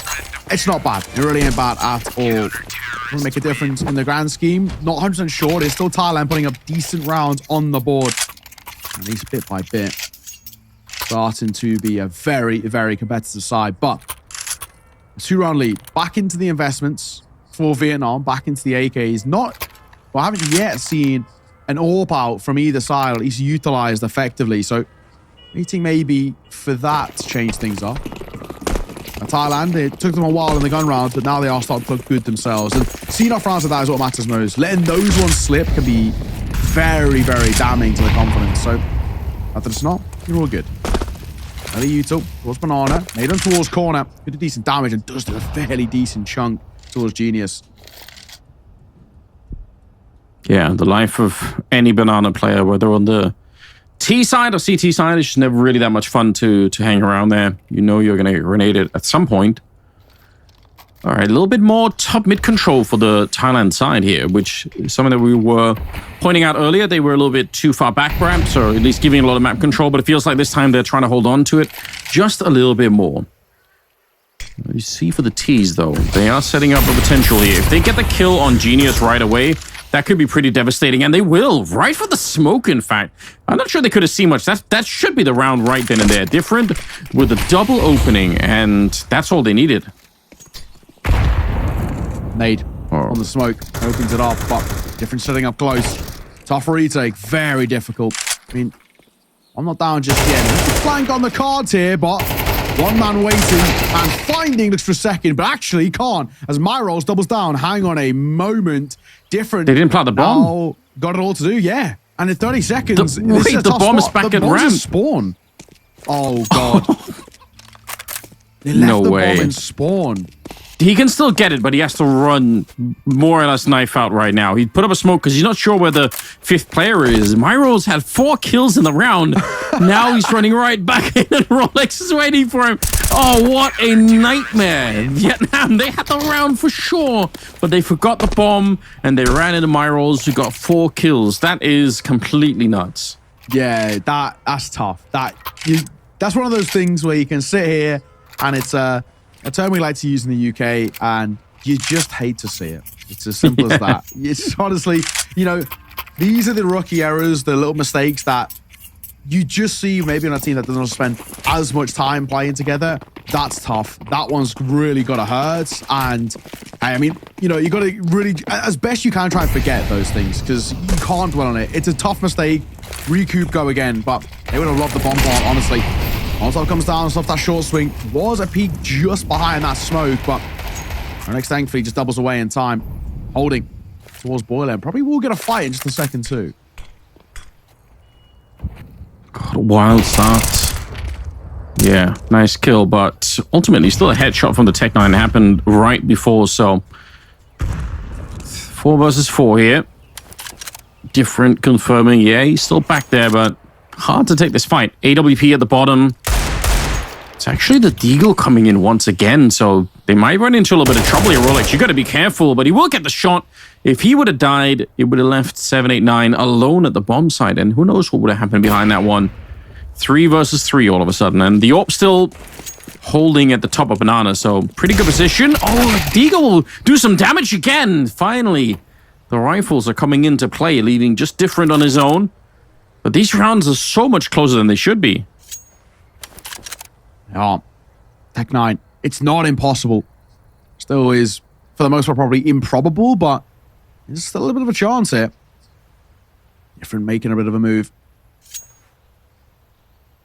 It's not bad. It really ain't bad at all. Doesn't make a difference in the grand scheme. Not 100% sure. It's still Thailand putting up decent rounds on the board. At least bit by bit. Starting to be a very, very competitive side. But a 2-round lead. Back into the investments for Vietnam. Back into the AKs. I haven't yet seen an AWP out from either side, at least utilized effectively. So waiting maybe for that to change things up. Thailand, it took them a while in the gun rounds, but now they are starting to look good themselves. And seeing off rounds like that is what matters most. Letting those ones slip can be very, very damning to the confidence. So, after it's not, you're all good. Early Util towards Banana, made him towards corner. Good to decent damage and does do a fairly decent chunk towards Genius. Yeah, the life of any Banana player, whether on the T side or CT side, it's just never really that much fun to hang around there. You know you're going to get grenaded at some point. All right, a little bit more top mid control for the Thailand side here, which is something that we were pointing out earlier. They were a little bit too far back, perhaps, or at least giving a lot of map control, but it feels like this time they're trying to hold on to it just a little bit more. You see for the T's, though, they are setting up a potential here. If they get the kill on Genius right away, that could be pretty devastating, and they will, right for the smoke, in fact. I'm not sure they could have seen much. That should be the round right then and there. Different with a double opening, and that's all they needed. Nade on the smoke, opens it up, but different setting up close. Tough retake, very difficult. I mean, I'm not down just yet. Flank on the cards here, but one man waiting and finding looks for a second, but actually can't as Myros doubles down. Hang on a moment. Different. They didn't plant the bomb. Now, got it all to do, yeah. And in 30 seconds, wait, the bomb is back at ramp. Spawn. Oh, God. They left the bomb in spawn. He can still get it, but he has to run more or less knife out right now. He put up a smoke because he's not sure where the fifth player is. Myros had 4 kills in the round. Now he's running right back in and Rolex is waiting for him. Oh, what a nightmare. Vietnam, they had the round for sure, but they forgot the bomb and they ran into Myros who got 4 kills. That is completely nuts. Yeah, that's tough. That's one of those things where you can sit here and it's a term we like to use in the UK, and you just hate to see it. It's as simple as that. It's honestly, you know, these are the rookie errors, the little mistakes that you just see maybe on a team that doesn't spend as much time playing together. That's tough. That one's really got to hurt. And I mean, you know, you got to really, as best you can, try and forget those things because you can't dwell on it. It's a tough mistake. Recoup, go again. But they would have loved the bomb part, honestly. Molotov comes down, off that short swing. Was a peek just behind that smoke, but Onyx thankfully just doubles away in time. Holding towards Boiler. Probably will get a fight in just a second too. God, wild start. Yeah, nice kill, but ultimately still a headshot from the Tech 9 happened right before, so 4 versus 4 here. Different confirming, yeah, he's still back there, but hard to take this fight. AWP at the bottom. It's actually the Deagle coming in once again, so they might run into a little bit of trouble here, Rolex. You got to be careful, but he will get the shot. If he would have died, it would have left 789 alone at the bomb site, and who knows what would have happened behind that one. 3 versus 3 all of a sudden, and the AWP still holding at the top of Banana, so pretty good position. Oh, Deagle will do some damage again. Finally, the rifles are coming into play, leaving just different on his own. But these rounds are so much closer than they should be. Yeah. Tech 9. It's not impossible. Still is, for the most part, probably improbable, but there's still a little bit of a chance here. Different making a bit of a move.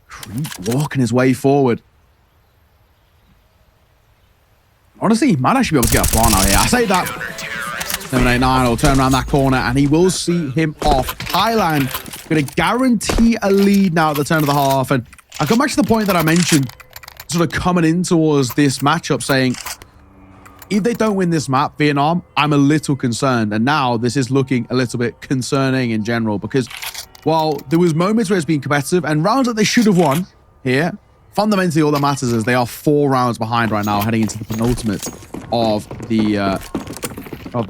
Creep walking his way forward. Honestly, he might actually be able to get a far now here. I say that. 789 will turn around that corner and he will see him off. Thailand going to guarantee a lead now at the turn of the half. And I come back to the point that I mentioned sort of coming in towards this matchup saying, if they don't win this map, Vietnam, I'm a little concerned. And now this is looking a little bit concerning in general because while there was moments where it's been competitive and rounds that they should have won here, fundamentally all that matters is they are 4 rounds behind right now heading into the penultimate of the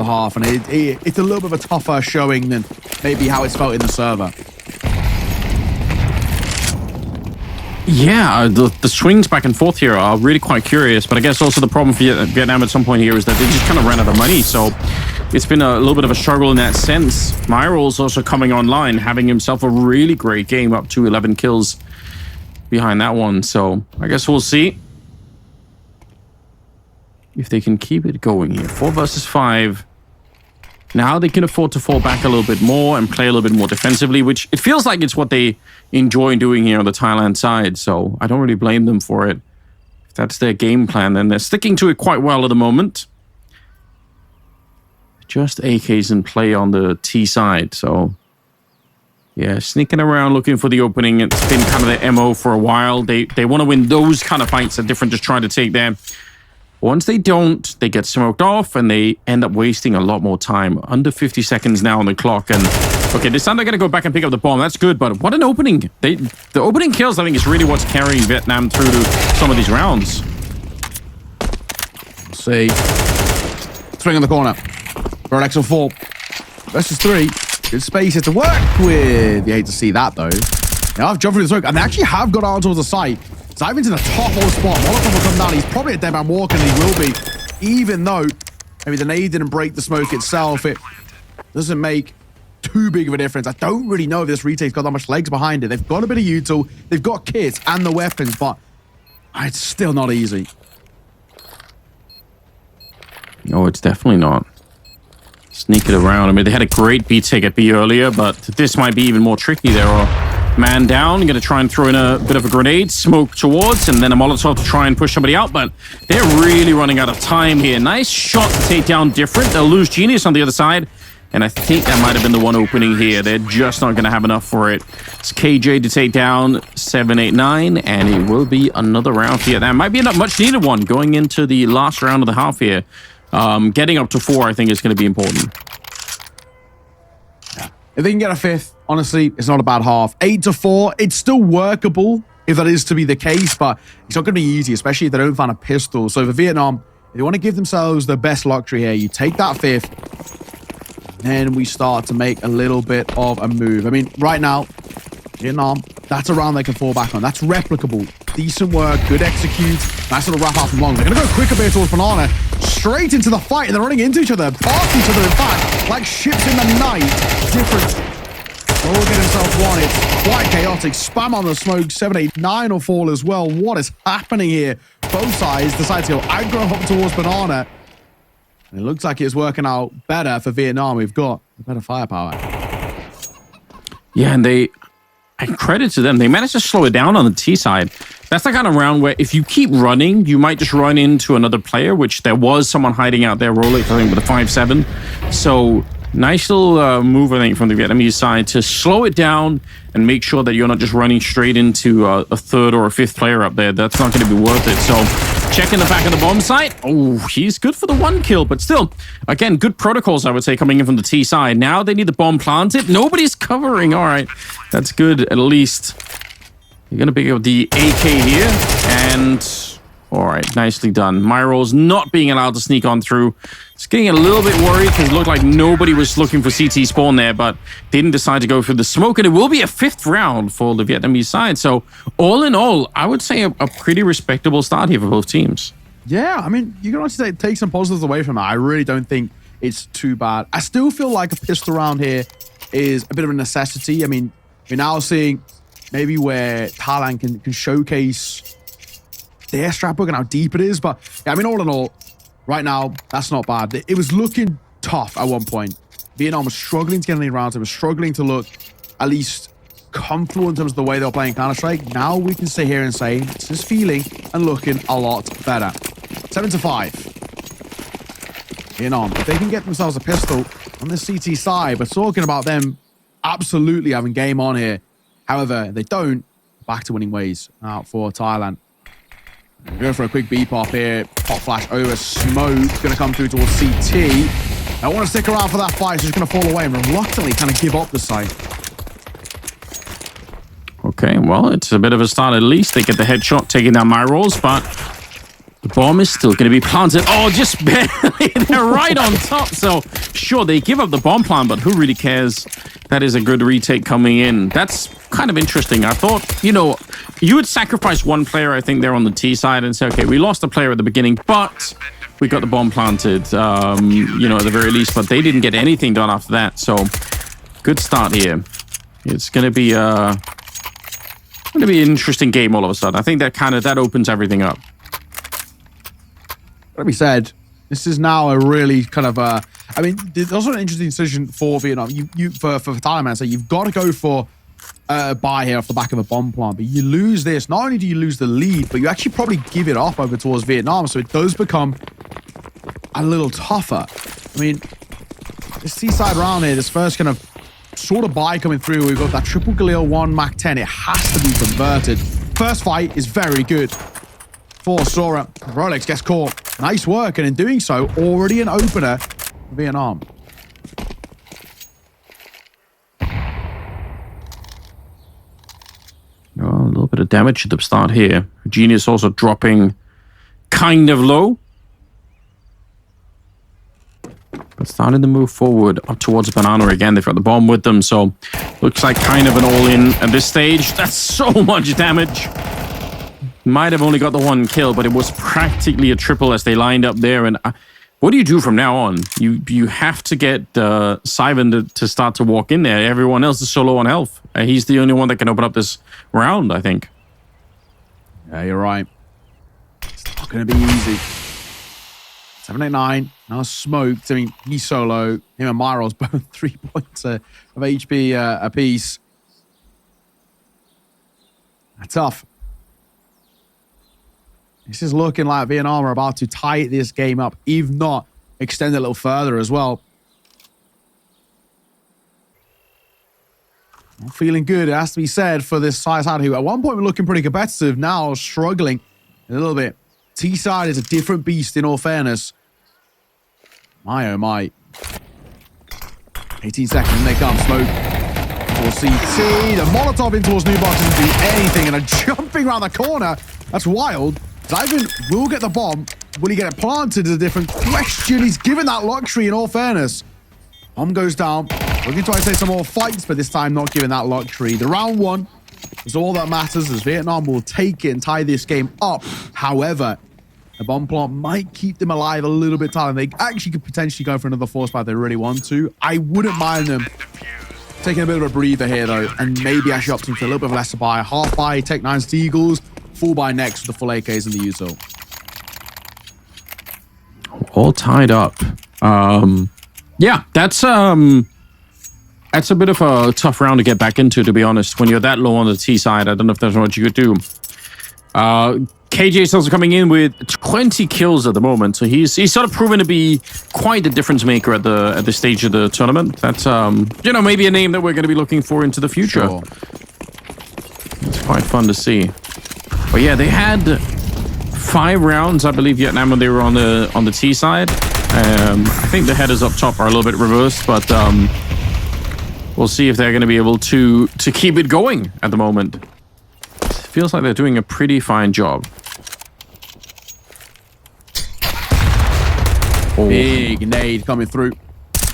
half. And it's a little bit of a tougher showing than maybe how it's felt in the server. Yeah, the swings back and forth here are really quite curious, but I guess also the problem for Vietnam at some point here is that they just kind of ran out of money, so it's been a little bit of a struggle in that sense. Myral's also coming online, having himself a really great game, up to 11 kills behind that one, so I guess we'll see if they can keep it going here. 4 versus 5. Now they can afford to fall back a little bit more and play a little bit more defensively, which it feels like it's what they enjoy doing here on the Thailand side. So I don't really blame them for it. If That's their game plan, and they're sticking to it quite well at the moment. Just AKs in play on the T side, so yeah, sneaking around looking for the opening. It's been kind of their MO for a while. They want to win those kind of fights. They're different, just trying to take them. Once they don't, they get smoked off and they end up wasting a lot more time. Under 50 seconds now on the clock. And okay, this time they're going to go back and pick up the bomb. That's good, but what an opening. The opening kills, I think, is really what's carrying Vietnam through to some of these rounds. Let's see. Swing in the corner. For an extra 4. Versus 3. Good spaces to work with. You hate to see that, though. Now I've jumped through the smoke, and they actually have got out towards the site. Diving to the top hole spot. Molotov will come down. He's probably a dead man walking, and he will be. Even though maybe the nade didn't break the smoke itself, it doesn't make too big of a difference. I don't really know if this retake's got that much legs behind it. They've got a bit of util. They've got kits and the weapons, but it's still not easy. No, it's definitely not. Sneak it around. I mean, they had a great B take at B earlier, but this might be even more tricky. There are man down, going to try and throw in a bit of a grenade, smoke towards, and then a Molotov to try and push somebody out, but they're really running out of time here. Nice shot to take down Different. They'll lose Genius on the other side, and I think that might have been the one opening here. They're just not going to have enough for it. It's KJ to take down 789, and it will be another round here. That might be a much needed one going into the last round of the half here. Getting up to 4, I think, is going to be important. If they can get a 5th, honestly, it's not a bad half. 8-4, it's still workable if that is to be the case, but it's not going to be easy, especially if they don't find a pistol. So for Vietnam, if they want to give themselves the best luxury here, you take that 5th, and we start to make a little bit of a move. I mean, right now, Vietnam, that's a round they can fall back on. That's replicable. Decent work, good execute. Nice little wrap out from long. They're going to go quicker bit towards Banana. Straight into the fight, and they're running into each other. Past each other, in fact, like ships in the night. Different. All get himself one. It's quite chaotic. Spam on the smoke. 789 will fall as well. What is happening here? Both sides decide to go aggro up towards Banana. And it looks like it's working out better for Vietnam. We've got better firepower. Yeah, and credit to them. They managed to slow it down on the T side. That's the kind of round where if you keep running, you might just run into another player, which there was someone hiding out there, Rolex, I think, with a 5-7. So nice little move, I think, from the Vietnamese side to slow it down and make sure that you're not just running straight into a 3rd or a 5th player up there. That's not going to be worth it. So checking the back of the bomb site. Oh, he's good for the 1 kill, but still, again, good protocols, I would say, coming in from the T side. Now they need the bomb planted. Nobody's covering. All right, that's good, at least. You're going to pick up the AK here, and all right, nicely done. Myro's not being allowed to sneak on through. It's getting a little bit worried because it looked like nobody was looking for CT spawn there, but didn't decide to go through the smoke, and it will be a 5th round for the Vietnamese side. So all in all, I would say a pretty respectable start here for both teams. Yeah, I mean, you can honestly take some positives away from that. I really don't think it's too bad. I still feel like a pistol round here is a bit of a necessity. I mean, we're now seeing maybe where Thailand can showcase their strap book and how deep it is. But yeah, I mean, all in all, right now, that's not bad. It was looking tough at one point. Vietnam was struggling to get any rounds. It was struggling to look at least comfortable in terms of the way they were playing Counter-Strike. Now we can sit here and say it's just feeling and looking a lot better. 7-5. Vietnam, if they can get themselves a pistol on the CT side, we're talking about them absolutely having game on here. However, if they don't, back to winning ways out for Thailand. Go for a quick B pop here. Pop flash over smoke. Going to come through towards CT. I want to stick around for that fight. So he's going to fall away and reluctantly kind of give up the site. Okay, well, it's a bit of a start at least. They get the headshot, taking down my rolls, but the bomb is still going to be planted. Oh, just barely. They're right on top. So, sure, they give up the bomb plant, but who really cares? That is a good retake coming in. That's kind of interesting. I thought, you know, you would sacrifice one player, I think, there on the T side and say, okay, we lost a player at the beginning, but we got the bomb planted, you know, at the very least. But they didn't get anything done after that. So, good start here. It's going to be an interesting game all of a sudden. I think that opens everything up. Let me said, this is now a really kind of I mean, there's also an interesting decision for Vietnam. For Thailand, man. So you've got to go for buy here off the back of a bomb plant, but you lose this. Not only do you lose the lead, but you actually probably give it up over towards Vietnam, so it does become a little tougher. I mean, this seaside round here, this first kind of sort of buy coming through, we've got that triple Galil 1 Mach 10. It has to be converted. First fight is very good for Sora. Rolex gets caught. Nice work, and in doing so, already an opener for Vietnam. Oh, a little bit of damage at the start here. Genius also dropping kind of low. But starting to move forward up towards Banana again. They've got the bomb with them, so looks like kind of an all-in at this stage. That's so much damage. Might have only got the one kill, but it was practically a triple as they lined up there. And what do you do from now on? You have to get Simon to start to walk in there. Everyone else is so low on health. He's the only one that can open up this round, I think. Yeah, you're right. It's not going to be easy. 789, now smoked. I mean, he's solo. Him and Myro's both 3 points of HP apiece. Tough. This is looking like Vietnam are about to tie this game up, if not extend it a little further as well. Not feeling good, it has to be said, for this side who at one point were looking pretty competitive, now struggling a little bit. T-side is a different beast, in all fairness. My oh my. 18 seconds and they come. Smoke towards CT. The Molotov in towards New Box doesn't do anything, and a jumping around the corner. That's wild. Ivan will get the bomb. Will he get it planted is a different question. He's given that luxury, in all fairness. Bomb goes down. Looking to try to take some more fights, but this time not given that luxury. The round one is all that matters, as Vietnam will take it and tie this game up. However, the bomb plant might keep them alive a little bit time. They actually could potentially go for another force fight if they really want to. I wouldn't mind them taking a bit of a breather here, though, and maybe actually opting for a little bit of lesser buy. Half buy, Tech 9's Deagles, full buy next with the full AKs and the Uso. All tied up. Yeah, that's a bit of a tough round to get back into, to be honest. When you're that low on the T side, I don't know if there's much you could do. KJ is also coming in with 20 kills at the moment, so he's sort of proven to be quite the difference maker at this stage of the tournament. That's you know, maybe a name that we're going to be looking for into the future. Sure. It's quite fun to see. But yeah, they had 5 rounds, I believe, Vietnam, when they were on the T side. I think the headers up top are a little bit reversed, but we'll see if they're going to be able to keep it going at the moment. Feels like they're doing a pretty fine job. Oh. Big nade coming through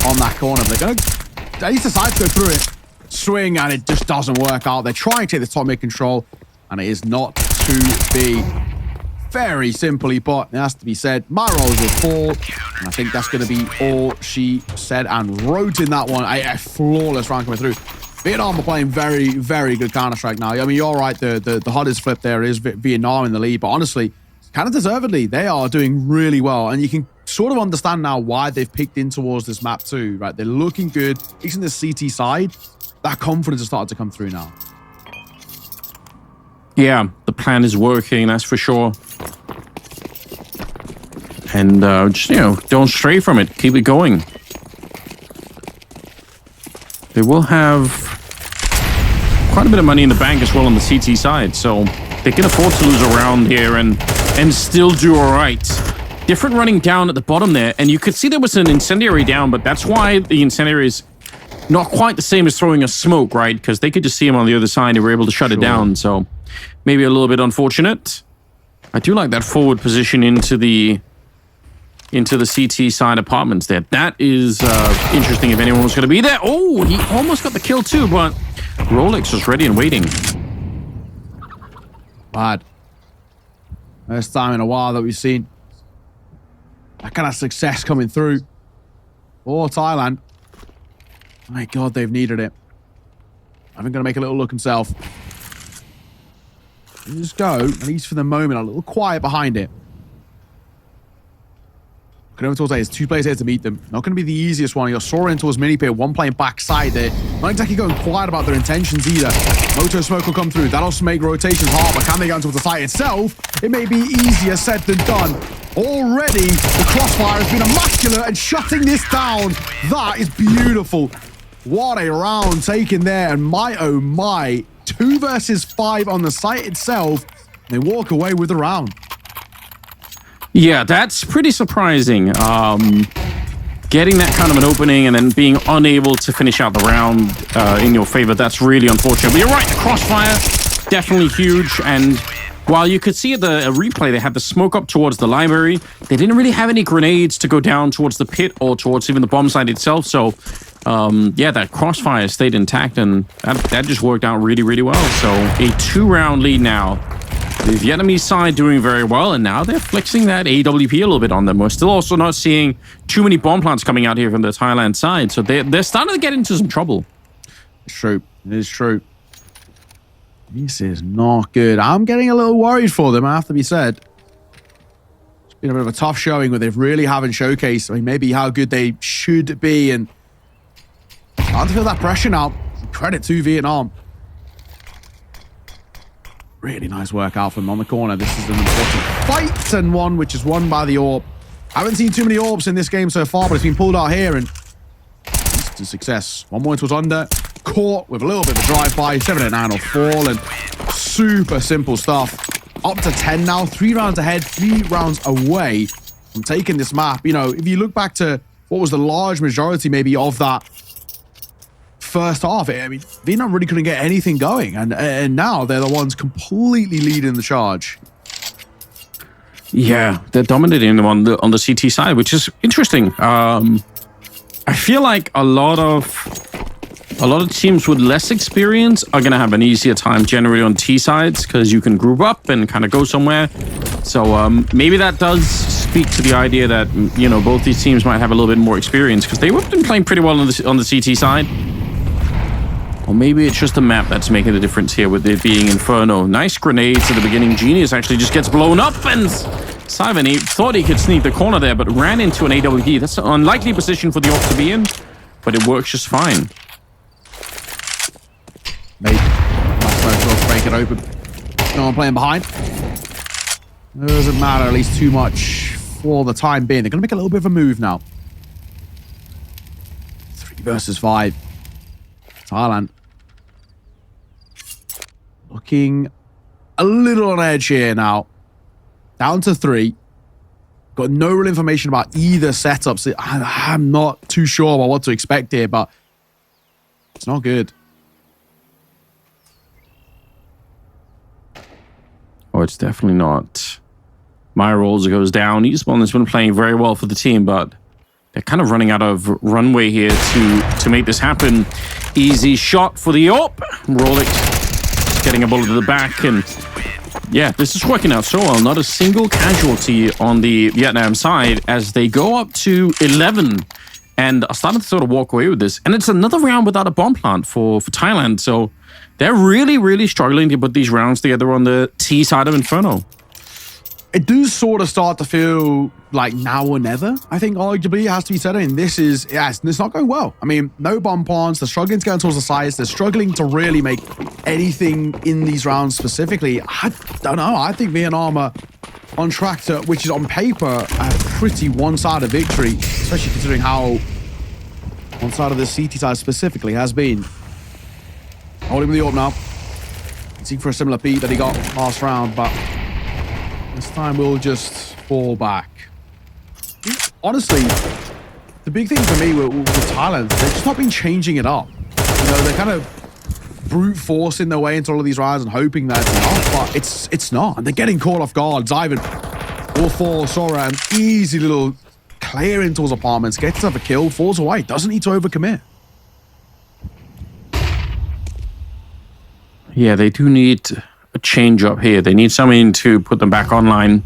on that corner. They're going to at least decide to go through it. Swing, and it just doesn't work out. They're trying to take the top mid control, and it is not to be. Very simply put, it has to be said. My rolls will fall, and I think that's going to be all she said and wrote in that one. A flawless round coming through. Vietnam are playing very, very good Counter-Strike now. I mean, you're right, the hottest flip there is Vietnam in the lead, but honestly, kind of deservedly, they are doing really well, and you can sort of understand now why they've picked in towards this map too, right? They're looking good. At least in the CT side, that confidence has started to come through now. Yeah, the plan is working, that's for sure. And just, you know, don't stray from it. Keep it going. They will have quite a bit of money in the bank as well on the CT side, so they can afford to lose a round here and still do all right. Different running down at the bottom there, and you could see there was an incendiary down, but that's why the incendiary is not quite the same as throwing a smoke, right? Because they could just see him on the other side and were able to shut it down, so maybe a little bit unfortunate. I do like that forward position into the CT side apartments there. That is interesting if anyone was going to be there. Oh, he almost got the kill too, but Rolex was ready and waiting. Bad. First time in a while that we've seen that kind of success coming through for Thailand. My God, they've needed it. I'm going to make a little look himself. Just go, at least for the moment, a little quiet behind it. Looking over towards A, there's 2 players here to meet them. Not going to be the easiest one. You're soaring towards mini pit, 1 playing backside there. Not exactly going quiet about their intentions either. Moto smoke will come through. That'll make rotations hard, but can they get onto the site itself? It may be easier said than done. Already, the crossfire has been immaculate and shutting this down. That is beautiful. What a round taken there. And my, oh my, 2 versus 5 on the site itself. They walk away with the round. Yeah, that's pretty surprising. Getting that kind of an opening and then being unable to finish out the round in your favor, that's really unfortunate. But you're right, the crossfire, definitely huge. And while you could see at the replay, they had the smoke up towards the library. They didn't really have any grenades to go down towards the pit or towards even the bomb site itself. So, yeah, that crossfire stayed intact, and that just worked out really, really well. So a 2-round lead now. The Vietnamese side doing very well, and now they're flexing that AWP a little bit on them. We're still also not seeing too many bomb plants coming out here from the Thailand side, so they're starting to get into some trouble. It's true. It is true. This is not good. I'm getting a little worried for them, I have to be said. It's been a bit of a tough showing where they really haven't showcased, I mean, maybe how good they should be, and starting to feel that pressure now. Credit to Vietnam. Really nice work out from on the corner. This is an important fight, and one which is won by the AWP. I haven't seen too many AWPs in this game so far, but it's been pulled out here, and to success. 1 point was under, caught with a little bit of a drive-by, 7-9 or fall, and super simple stuff. Up to 10 now, 3 rounds ahead, 3 rounds away from taking this map. You know, if you look back to what was the large majority maybe of that first half, I mean, Vietnam really couldn't get anything going, and now they're the ones completely leading the charge. Yeah, they're dominating them on the CT side, which is interesting. I feel like a lot of teams with less experience are gonna have an easier time generally on T sides because you can group up and kind of go somewhere. So maybe that does speak to the idea that, you know, both these teams might have a little bit more experience because they've been playing pretty well on the CT side. Or maybe it's just the map that's making the difference here with it being Inferno. Nice grenades at the beginning. Genius actually just gets blown up, and Simon, he thought he could sneak the corner there, but ran into an AWP. That's an unlikely position for the AWP to be in, but it works just fine. Maybe. Let's break it open. No one playing behind. It doesn't matter, at least too much for the time being. They're going to make a little bit of a move now. 3 versus 5. Thailand. Looking a little on edge here now. Down to 3. Got no real information about either setup, so I'm not too sure about what to expect here, but it's not good. Oh, it's definitely not. Meyer also goes down. Esports has been playing very well for the team, but they're kind of running out of runway here to make this happen. Easy shot for the AWP. Rolex just getting a bullet to the back, and yeah, this is working out so well. Not a single casualty on the Vietnam side as they go up to 11 and are starting to sort of walk away with this. And it's another round without a bomb plant for Thailand. So they're really, really struggling to put these rounds together on the T side of Inferno. It does sort of start to feel like now or never. I think arguably it has to be said. I mean, this is, yes, it's not going well. I mean, no bomb plants. They're struggling to get towards the sides. They're struggling to really make anything in these rounds specifically. I don't know. I think Vietnam are on track to, which is on paper, a pretty one-sided victory, especially considering how one-sided the CT side specifically has been. Holding the AWP now. Seeking for a similar beat that he got last round, but this time we'll just fall back. Honestly, the big thing for me with Thailand, they've just not been changing it up. You know, they're kind of brute forcing their way into all of these rounds and hoping that it's enough, but it's not. And they're getting caught off guard. Zyvan, all 4, Sora, an easy little clear into his apartments, gets up a kill, falls away, doesn't need to overcommit. Yeah, they do need a change up here. They need something to put them back online.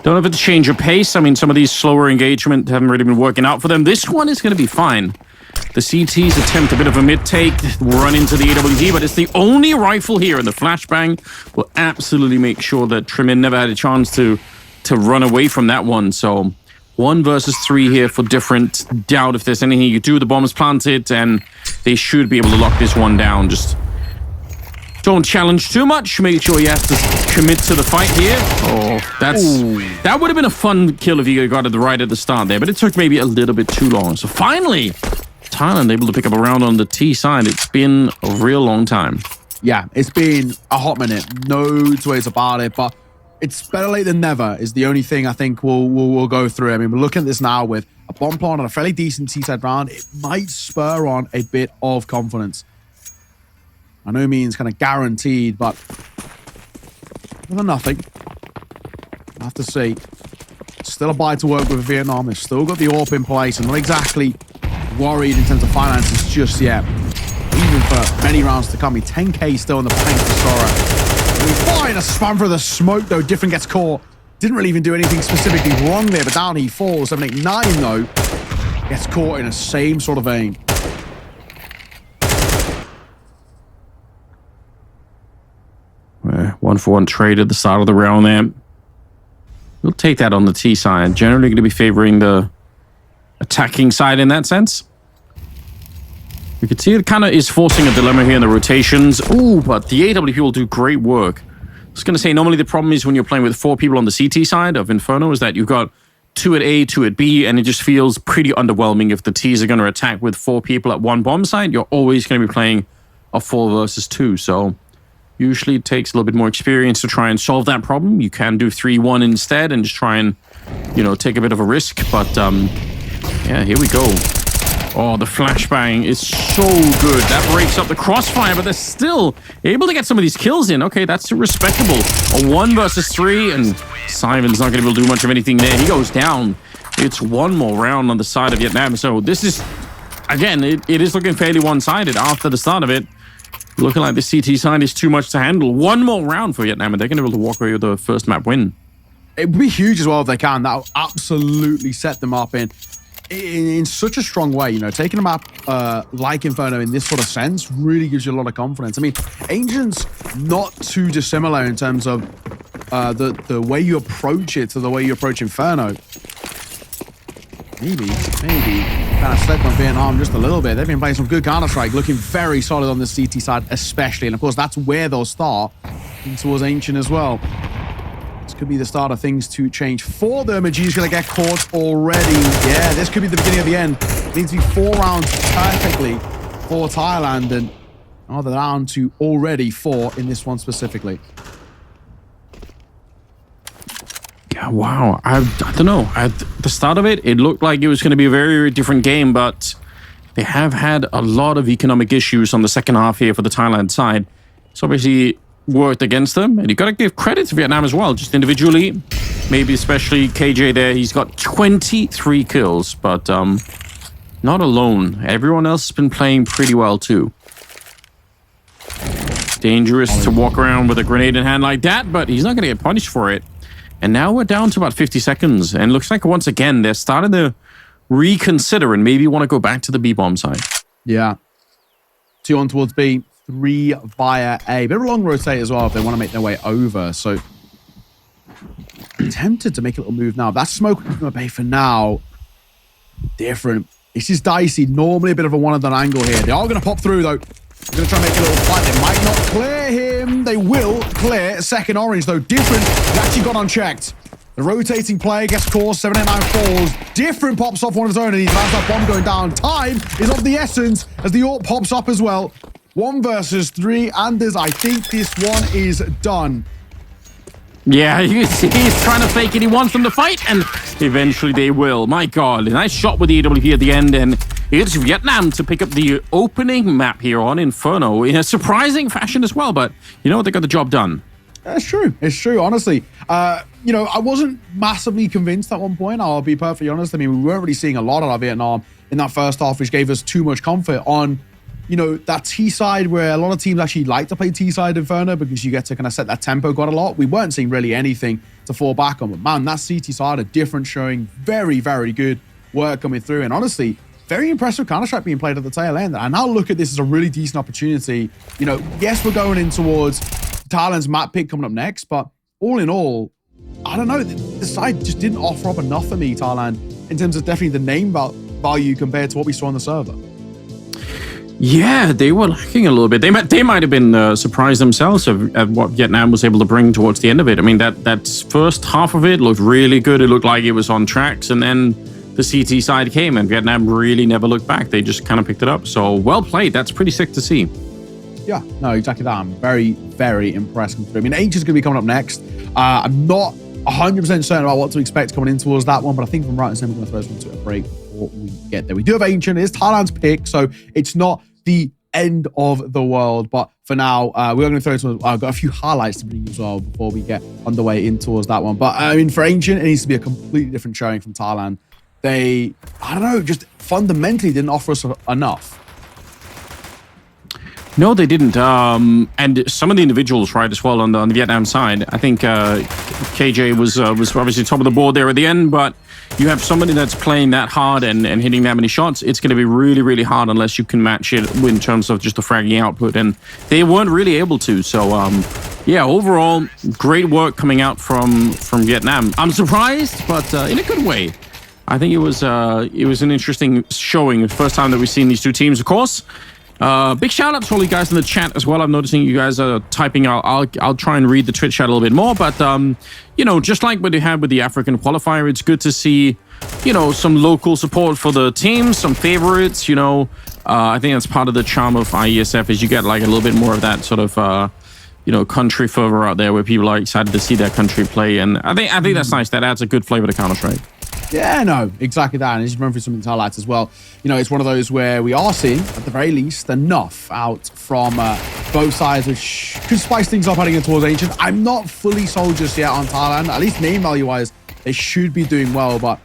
Don't know if it's a change of pace. I mean, some of these slower engagement haven't really been working out for them. This one is going to be fine. The CTs attempt a bit of a mid-take, run into the AWD, but it's the only rifle here, and the flashbang will absolutely make sure that Trimin never had a chance to run away from that one. So 1 versus 3 here for different. Doubt if there's anything you do. The bomb's planted, and they should be able to lock this one down. Just don't challenge too much. Make sure you have to commit to the fight here. Oh, that would have been a fun kill if you got it right at the start there, but it took maybe a little bit too long. So finally, Thailand able to pick up a round on the T side. It's been a real long time. Yeah, it's been a hot minute. No two ways about it, but it's better late than never is the only thing I think we'll go through. I mean, we're looking at this now with a bomb plant on a fairly decent T-side round. It might spur on a bit of confidence. By no means kind of guaranteed, but better than nothing. I have to see. Still a buy to work with Vietnam. They've still got the AWP in place and not exactly worried in terms of finances just yet. Even for many rounds to come. 10K still in the bank for Sora. Fine, a spam for the smoke though. Different gets caught. Didn't really even do anything specifically wrong there, but down he falls. 789 though gets caught in the same sort of vein. One for one trade at the start of the round there. We'll take that on the T side. Generally going to be favoring the attacking side in that sense. You can see it kind of is forcing a dilemma here in the rotations. Ooh, but the AWP will do great work. I was going to say, normally the problem is when you're playing with 4 people on the CT side of Inferno is that you've got 2 at A, 2 at B, and it just feels pretty underwhelming if the Ts are going to attack with 4 people at one bomb site. You're always going to be playing a 4 versus 2, so usually it takes a little bit more experience to try and solve that problem. You can do 3-1 instead and just try and, you know, take a bit of a risk, but yeah, here we go. Oh, the flashbang is so good. That breaks up the crossfire, but they're still able to get some of these kills in. Okay, that's respectable. A 1 versus 3, and Simon's not going to be able to do much of anything there. He goes down. It's one more round on the side of Vietnam. So this is, again, it is looking fairly one-sided after the start of it. Looking like the CT side is too much to handle. One more round for Vietnam, and they're going to be able to walk away with the first map win. It would be huge as well if they can. That will absolutely set them up in such a strong way. You know, taking a map like Inferno in this sort of sense really gives you a lot of confidence. I mean, Ancient's not too dissimilar in terms of the way you approach it to the way you approach Inferno. Maybe kind of slept on Vietnam just a little bit. They've been playing some good Counter-Strike, looking very solid on the CT side especially. And of course, that's where they'll start towards Ancient as well. This could be the start of things to change for them. And G's going to get caught already. Yeah, this could be the beginning of the end. It needs to be 4 rounds perfectly for Thailand. And oh, they're down to already 4 in this one specifically. Yeah, wow. I don't know. At the start of it, it looked like it was going to be a very, very different game, but they have had a lot of economic issues on the second half here for the Thailand side. It's obviously worked against them, and you got to give credit to Vietnam as well, just individually. Maybe especially KJ there. He's got 23 kills, but not alone. Everyone else has been playing pretty well too. Dangerous to walk around with a grenade in hand like that, but he's not going to get punished for it. And now we're down to about 50 seconds. And looks like once again, they're starting to reconsider and maybe want to go back to the B-bomb side. Yeah. 2 on towards B, 3 via A. Bit of a long rotate as well if they want to make their way over. So tempted to make a little move now. That's smoke from a bay for now. Different. This is dicey. Normally a bit of a one-on-one angle here. They are going to pop through though. They're going to try and make a little fight. They might not clear him. They will clear. Second orange, though. Different. He actually got unchecked. The rotating play gets caught. 789 falls. Different pops off one of his own, and he's found that bomb going down. Time is of the essence as the AWP pops up as well. 1 versus 3. Anders, I think this one is done. Yeah, you can see he's trying to fake it. He wants them to fight, and eventually they will. My God, a nice shot with the AWP at the end, and it's Vietnam to pick up the opening map here on Inferno in a surprising fashion as well, but you know what? They got the job done. It's true. It's true, honestly. You know, I wasn't massively convinced at one point, I'll be perfectly honest. I mean, we weren't really seeing a lot out of Vietnam in that first half, which gave us too much comfort on, you know, that T side where a lot of teams actually like to play T side Inferno because you get to kind of set that tempo quite a lot. We weren't seeing really anything to fall back on, but man, that CT side, a different showing, very, very good work coming through. And honestly, very impressive Counter-Strike being played at the tail end. I now look at this as a really decent opportunity. You know, yes, we're going in towards Thailand's map pick coming up next, but all in all, I don't know, the side just didn't offer up enough for me, Thailand, in terms of definitely the name value compared to what we saw on the server. Yeah, they were lacking a little bit. They might have been surprised themselves at what Vietnam was able to bring towards the end of it. I mean, that first half of it looked really good. It looked like it was on tracks, and then the CT side came, and Vietnam really never looked back. They just kind of picked it up. So well played. That's pretty sick to see. Yeah, no, exactly that. I'm very, very impressed. I mean, Ancient's going to be coming up next. I'm not 100% certain about what to expect coming in towards that one, but I think from right and saying we're going to throw this one to a break before we get there. We do have Ancient. It is Thailand's pick, so it's not the end of the world. But for now, we're going to throw it to. I've got a few highlights to bring you as well before we get underway in towards that one. But I mean, for Ancient, it needs to be a completely different showing from Thailand. They, I don't know, just fundamentally didn't offer us enough. No, they didn't. And some of the individuals, right, as well on the Vietnam side. I think KJ was obviously top of the board there at the end, but you have somebody that's playing that hard and hitting that many shots. It's going to be really, really hard unless you can match it in terms of just the fragging output, and they weren't really able to. So, yeah, overall, great work coming out from Vietnam. I'm surprised, but in a good way. I think it was an interesting showing. The first time that we've seen these two teams, of course. Big shout out to all you guys in the chat as well. I'm noticing you guys are typing. I'll try and read the Twitch chat a little bit more, but you know, just like what you had with the African qualifier, it's good to see, you know, some local support for the teams, some favorites. You know, I think that's part of the charm of IESF is you get like a little bit more of that sort of you know, country fervor out there where people are excited to see their country play, and I think that's nice. That adds a good flavor to Counter-Strike. Yeah, no, exactly that. And just remember some highlights as well. You know, it's one of those where we are seeing, at the very least, enough out from both sides, which could spice things up heading in towards Ancient. I'm not fully sold just yet on Thailand. At least name value-wise, they should be doing well, but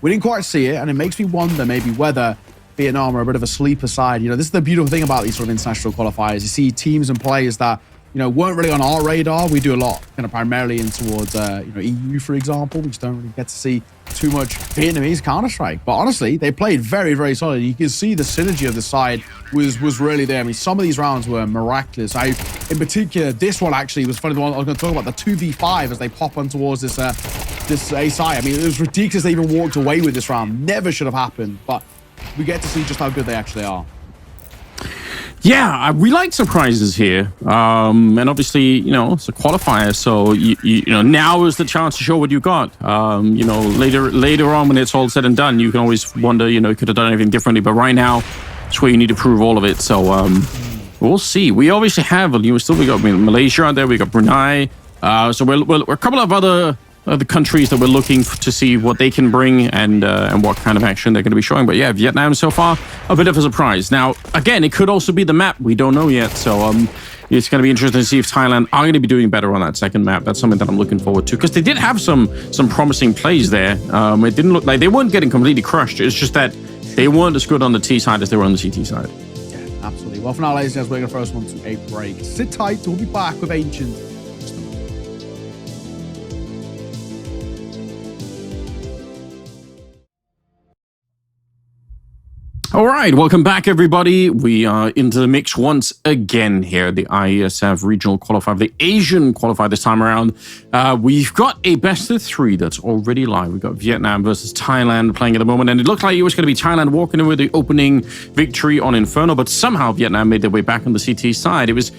we didn't quite see it, and it makes me wonder maybe whether Vietnam are a bit of a sleeper side. You know, this is the beautiful thing about these sort of international qualifiers. You see teams and players that, you know, weren't really on our radar. We do a lot kind of primarily in towards, you know, EU, for example. We just don't really get to see too much Vietnamese Counter-Strike. But honestly, they played very, very solid. You can see the synergy of the side was really there. I mean, some of these rounds were miraculous. In particular, this one actually was funny. The one I was going to talk about, the 2v5 as they pop on towards this this A side. I mean, it was ridiculous they even walked away with this round. Never should have happened. But we get to see just how good they actually are. Yeah, we like surprises here, and obviously, you know, it's a qualifier, so you know, now is the chance to show what you got. You know, later on when it's all said and done, you can always wonder, you know, you could have done anything differently, but right now, it's where you need to prove all of it. So we'll see. We obviously have, we got Malaysia out there, we got Brunei, so we're a couple of other the countries that we're looking to see what they can bring and what kind of action they're going to be showing. But yeah, Vietnam so far, a bit of a surprise. Now, again, it could also be the map. We don't know yet. So it's going to be interesting to see if Thailand are going to be doing better on that second map. That's something that I'm looking forward to, because they did have some promising plays there. It didn't look like they weren't getting completely crushed. It's just that they weren't as good on the T side as they were on the CT side. Yeah, absolutely. Well, for now, ladies and gentlemen, we're going to throw us one to a break. Sit tight. We'll be back with Ancient. All right, welcome back, everybody. We are into the mix once again here, the IESF regional qualifier, the Asian qualifier this time around. We've got a best of three that's already live. We've got Vietnam versus Thailand playing at the moment, and it looked like it was going to be Thailand walking in with the opening victory on Inferno, but somehow Vietnam made their way back on the CT side. It was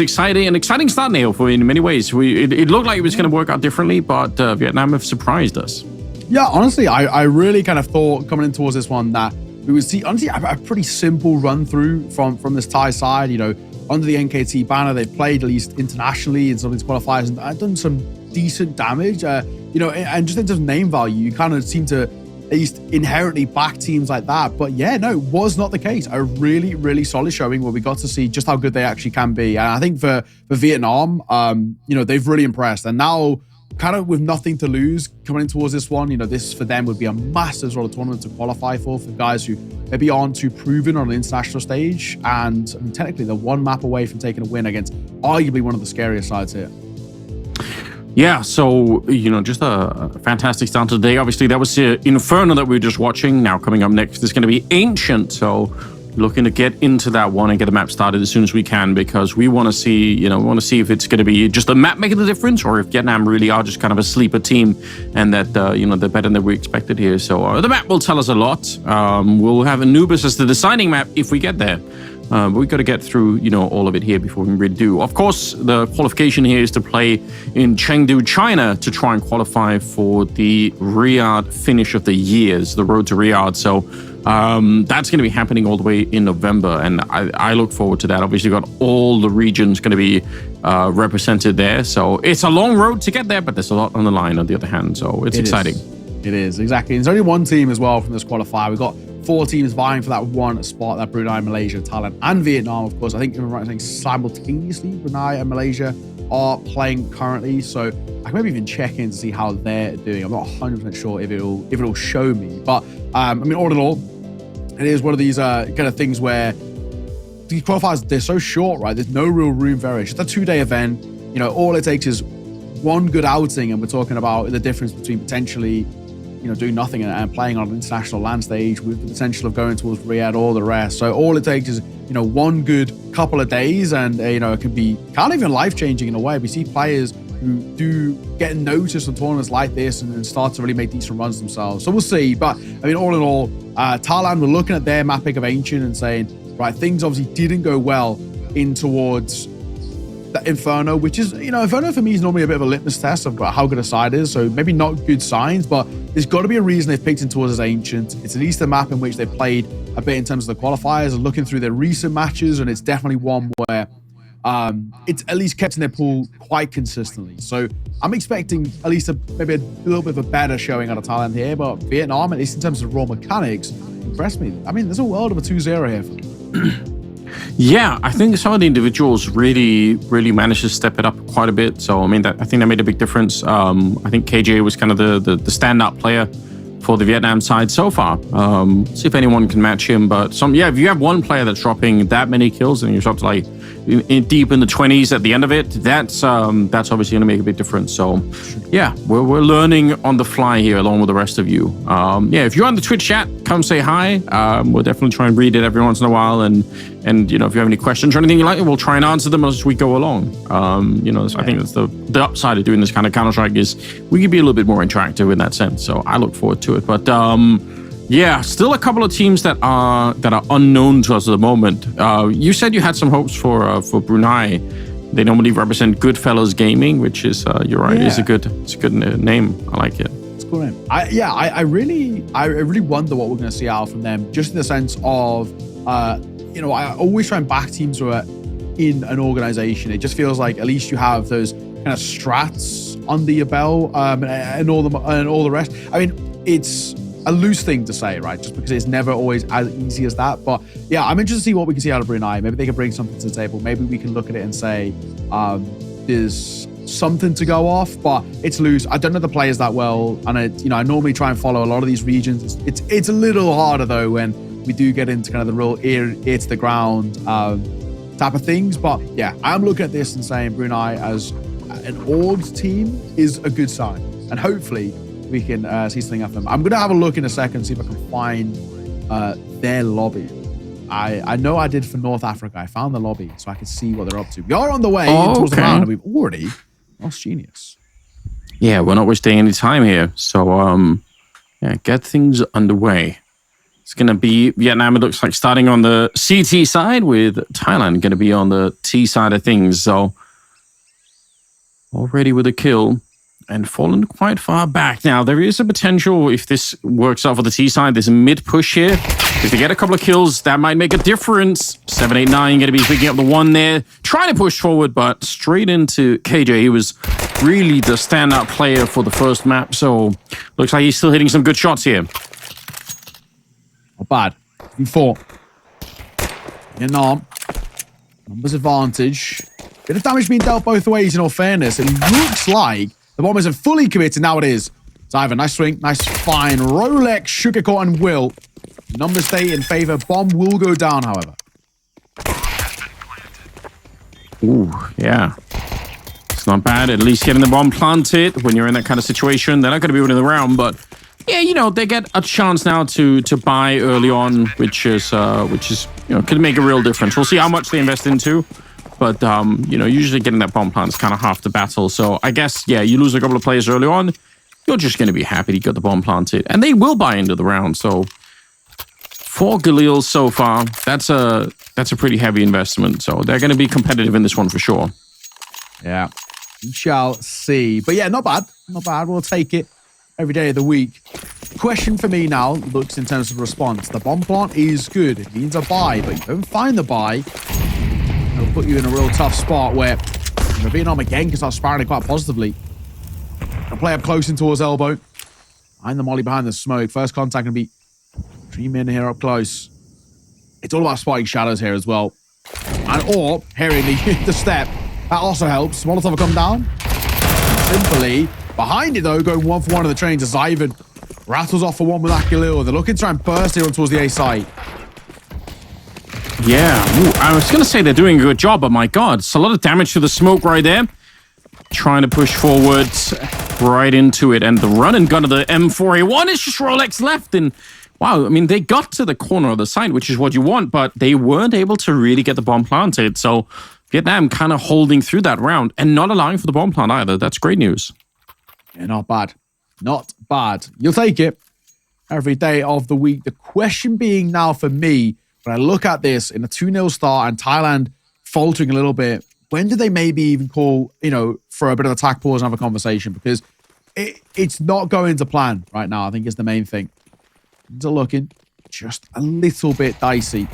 exciting, an exciting start, Neil, for in many ways. It looked like it was going to work out differently, but Vietnam have surprised us. Yeah, honestly, I really kind of thought coming in towards this one that we would see, honestly, a pretty simple run through from this Thai side. You know, under the NKT banner, they've played at least internationally in some of these qualifiers and done some decent damage. You know, and just in terms of name value, you kind of seem to at least inherently back teams like that. But yeah, no, it was not the case. A really, really solid showing where we got to see just how good they actually can be. And I think for Vietnam, you know, they've really impressed. And now, kind of with nothing to lose coming in towards this one, you know, this for them would be a massive sort of tournament to qualify for guys who maybe aren't too proven on an international stage. And I mean, technically, they're one map away from taking a win against arguably one of the scariest sides here. Yeah, so, you know, just a fantastic start to the day. Obviously, that was Inferno that we were just watching. Now, coming up next is going to be Ancient. So, looking to get into that one and get the map started as soon as we can, because we want to see, we want to see if it's going to be just the map making the difference, or if Vietnam really are just kind of a sleeper team, and that they're better than we expected here. So the map will tell us a lot. We'll have Anubis as the deciding map if we get there. But we've got to get through, all of it here before we really do. Of course, the qualification here is to play in Chengdu, China, to try and qualify for the Riyadh finish of the years, the road to Riyadh. So that's going to be happening all the way in November, and I look forward to that. Obviously, got all the regions going to be represented there. So it's a long road to get there, but there's a lot on the line on the other hand. So it's exciting. It is, exactly. There's only one team as well from this qualifier. We've got 4 teams vying for that one spot, that Brunei, Malaysia, Thailand, and Vietnam, of course. I think, if I'm right, saying simultaneously, Brunei and Malaysia are playing currently. So I can maybe even check in to see how they're doing. I'm not 100% sure if it'll show me. But, all in all, it is one of these kind of things where these qualifiers, they're so short, right? There's no real room for error. It's just a 2-day event. All it takes is one good outing, and we're talking about the difference between potentially doing nothing and playing on an international land stage with the potential of going towards Riyadh, all the rest. So all it takes is, one good couple of days, and, it can be kind of even life-changing in a way. We see players who do get noticed in tournaments like this and start to really make decent runs themselves. So we'll see. But, all in all, Thailand were looking at their mapping of Ancient and saying, right, things obviously didn't go well in towards the Inferno, which is, Inferno for me is normally a bit of a litmus test of how good a side is. So maybe not good signs, but there's got to be a reason they've picked in towards as Ancient. It's at least a map in which they've played a bit in terms of the qualifiers and looking through their recent matches. And it's definitely one where it's at least kept in their pool quite consistently. So I'm expecting at least maybe a little bit of a better showing out of Thailand here, but Vietnam, at least in terms of raw mechanics, impressed me. There's a world of a 2-0 here for me. Yeah, I think some of the individuals really managed to step it up quite a bit. So, I think that made a big difference. I think KJ was kind of the standout player for the Vietnam side so far. See if anyone can match him. But if you have one player that's dropping that many kills and you're sort of deep in the 20s at the end of it, that's obviously going to make a big difference. So, yeah, we're learning on the fly here along with the rest of you. If you're on the Twitch chat, come say hi. We'll definitely try and read it every once in a while. And if you have any questions or anything you like, we'll try and answer them as we go along. I think that's the upside of doing this kind of Counter-Strike is we can be a little bit more interactive in that sense. So I look forward to it. But still a couple of teams that are unknown to us at the moment. You said you had some hopes for Brunei. They normally represent Goodfellas Gaming, which is you're right. Yeah. It's a good name. I like it. It's a cool name. I really wonder what we're going to see out from them. Just in the sense of I always try and back teams who are in an organization. It just feels like at least you have those kind of strats under your belt and all the rest. It's a loose thing to say, right? Just because it's never always as easy as that. But yeah, I'm interested to see what we can see out of Brunei. Maybe they can bring something to the table. Maybe we can look at it and say there's something to go off, but it's loose. I don't know the players that well, and I normally try and follow a lot of these regions. It's a little harder though when we do get into kind of the real ear to the ground type of things. But yeah, I'm looking at this and saying Brunei as an org team is a good sign, and hopefully we can see something out of them. I'm going to have a look in a second, see if I can find their lobby. I know I did for North Africa. I found the lobby so I can see what they're up to. We are on the way towards the round, and we've already lost Genius. Yeah, we're not wasting any time here. So get things underway. It's going to be Vietnam, it looks like, starting on the CT side, with Thailand going to be on the T side of things. So already with a kill and fallen quite far back. Now, there is a potential, if this works out for the T side, there's a mid-push here. If they get a couple of kills, that might make a difference. 789 going to be picking up the one there. Trying to push forward, but straight into KJ. He was really the standout player for the first map. So looks like he's still hitting some good shots here. Not bad. V4. Vietnam. Numbers advantage. Bit of damage being dealt both ways, in all fairness. It looks like the bomb isn't fully committed. Now it is. It's Ivan. Nice swing. Nice fine. Rolex, Sugarcourt, and Will. Numbers stay in favor. Bomb will go down, however. Ooh, yeah. It's not bad. At least getting the bomb planted when you're in that kind of situation. They're not going to be winning the round, but Yeah, you know, they get a chance now to buy early on, which is could make a real difference. We'll see how much they invest into, but you know, usually getting that bomb plant is kind of half the battle. So I guess, yeah, you lose a couple of players early on, you're just going to be happy to get the bomb planted, and they will buy into the round. So 4 Galils so far, that's a pretty heavy investment. So they're going to be competitive in this one for sure. Yeah, we shall see. But yeah, not bad. Not bad. We'll take it every day of the week. Question for me now looks in terms of response. The bomb plant is good. It means a buy, but you don't find the buy, it'll put you in a real tough spot where Vietnam again can start spiraling quite positively. Can play up close in towards elbow. Behind the molly, behind the smoke. First contact can be Dream in here up close. It's all about spotting shadows here as well. Or hearing the step. That also helps. Molotov will come down. Simply behind it, though, going 1 for 1 of the trains as Ivan rattles off for 1 with that Galil. They're looking to try and burst here on towards the A site. Yeah, ooh, I was going to say they're doing a good job, but my God, it's a lot of damage to the smoke right there. Trying to push forward right into it. And the run and gun of the M4A1 is just Rolex left. And wow, I mean, they got to the corner of the site, which is what you want, but they weren't able to really get the bomb planted. So Vietnam kind of holding through that round and not allowing for the bomb plant either. That's great news. Yeah, not bad. Not bad. You'll take it every day of the week. The question being now for me, when I look at this in a 2-0 start and Thailand faltering a little bit, when do they maybe even call, for a bit of attack pause and have a conversation? Because it's not going to plan right now, I think is the main thing. Things are looking just a little bit dicey.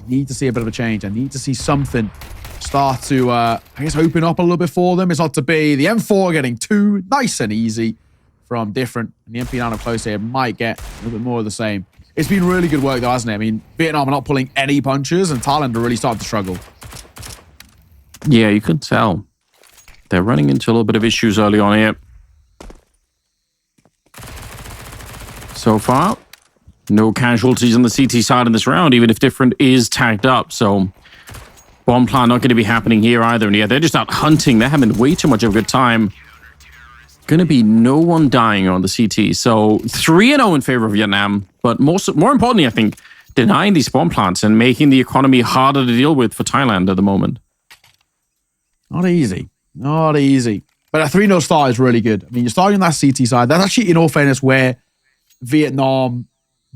Need to see a bit of a change. I need to see something start to, open up a little bit for them. It's not to be. The M4 getting 2 nice and easy from different. And the MP down up close here might get a little bit more of the same. It's been really good work though, hasn't it? I mean, Vietnam are not pulling any punches and Thailand are really starting to struggle. Yeah, you can tell. They're running into a little bit of issues early on here. So far, no casualties on the CT side in this round, even if different is tagged up. So bomb plant not going to be happening here either. And yeah, they're just out hunting. They're having way too much of a good time. Going to be no one dying on the CT. So 3-0 in favor of Vietnam. But more importantly, I think, denying these bomb plants and making the economy harder to deal with for Thailand at the moment. Not easy. Not easy. But a 3-0 start is really good. I mean, you're starting on that CT side. That's actually, in all fairness, where Vietnam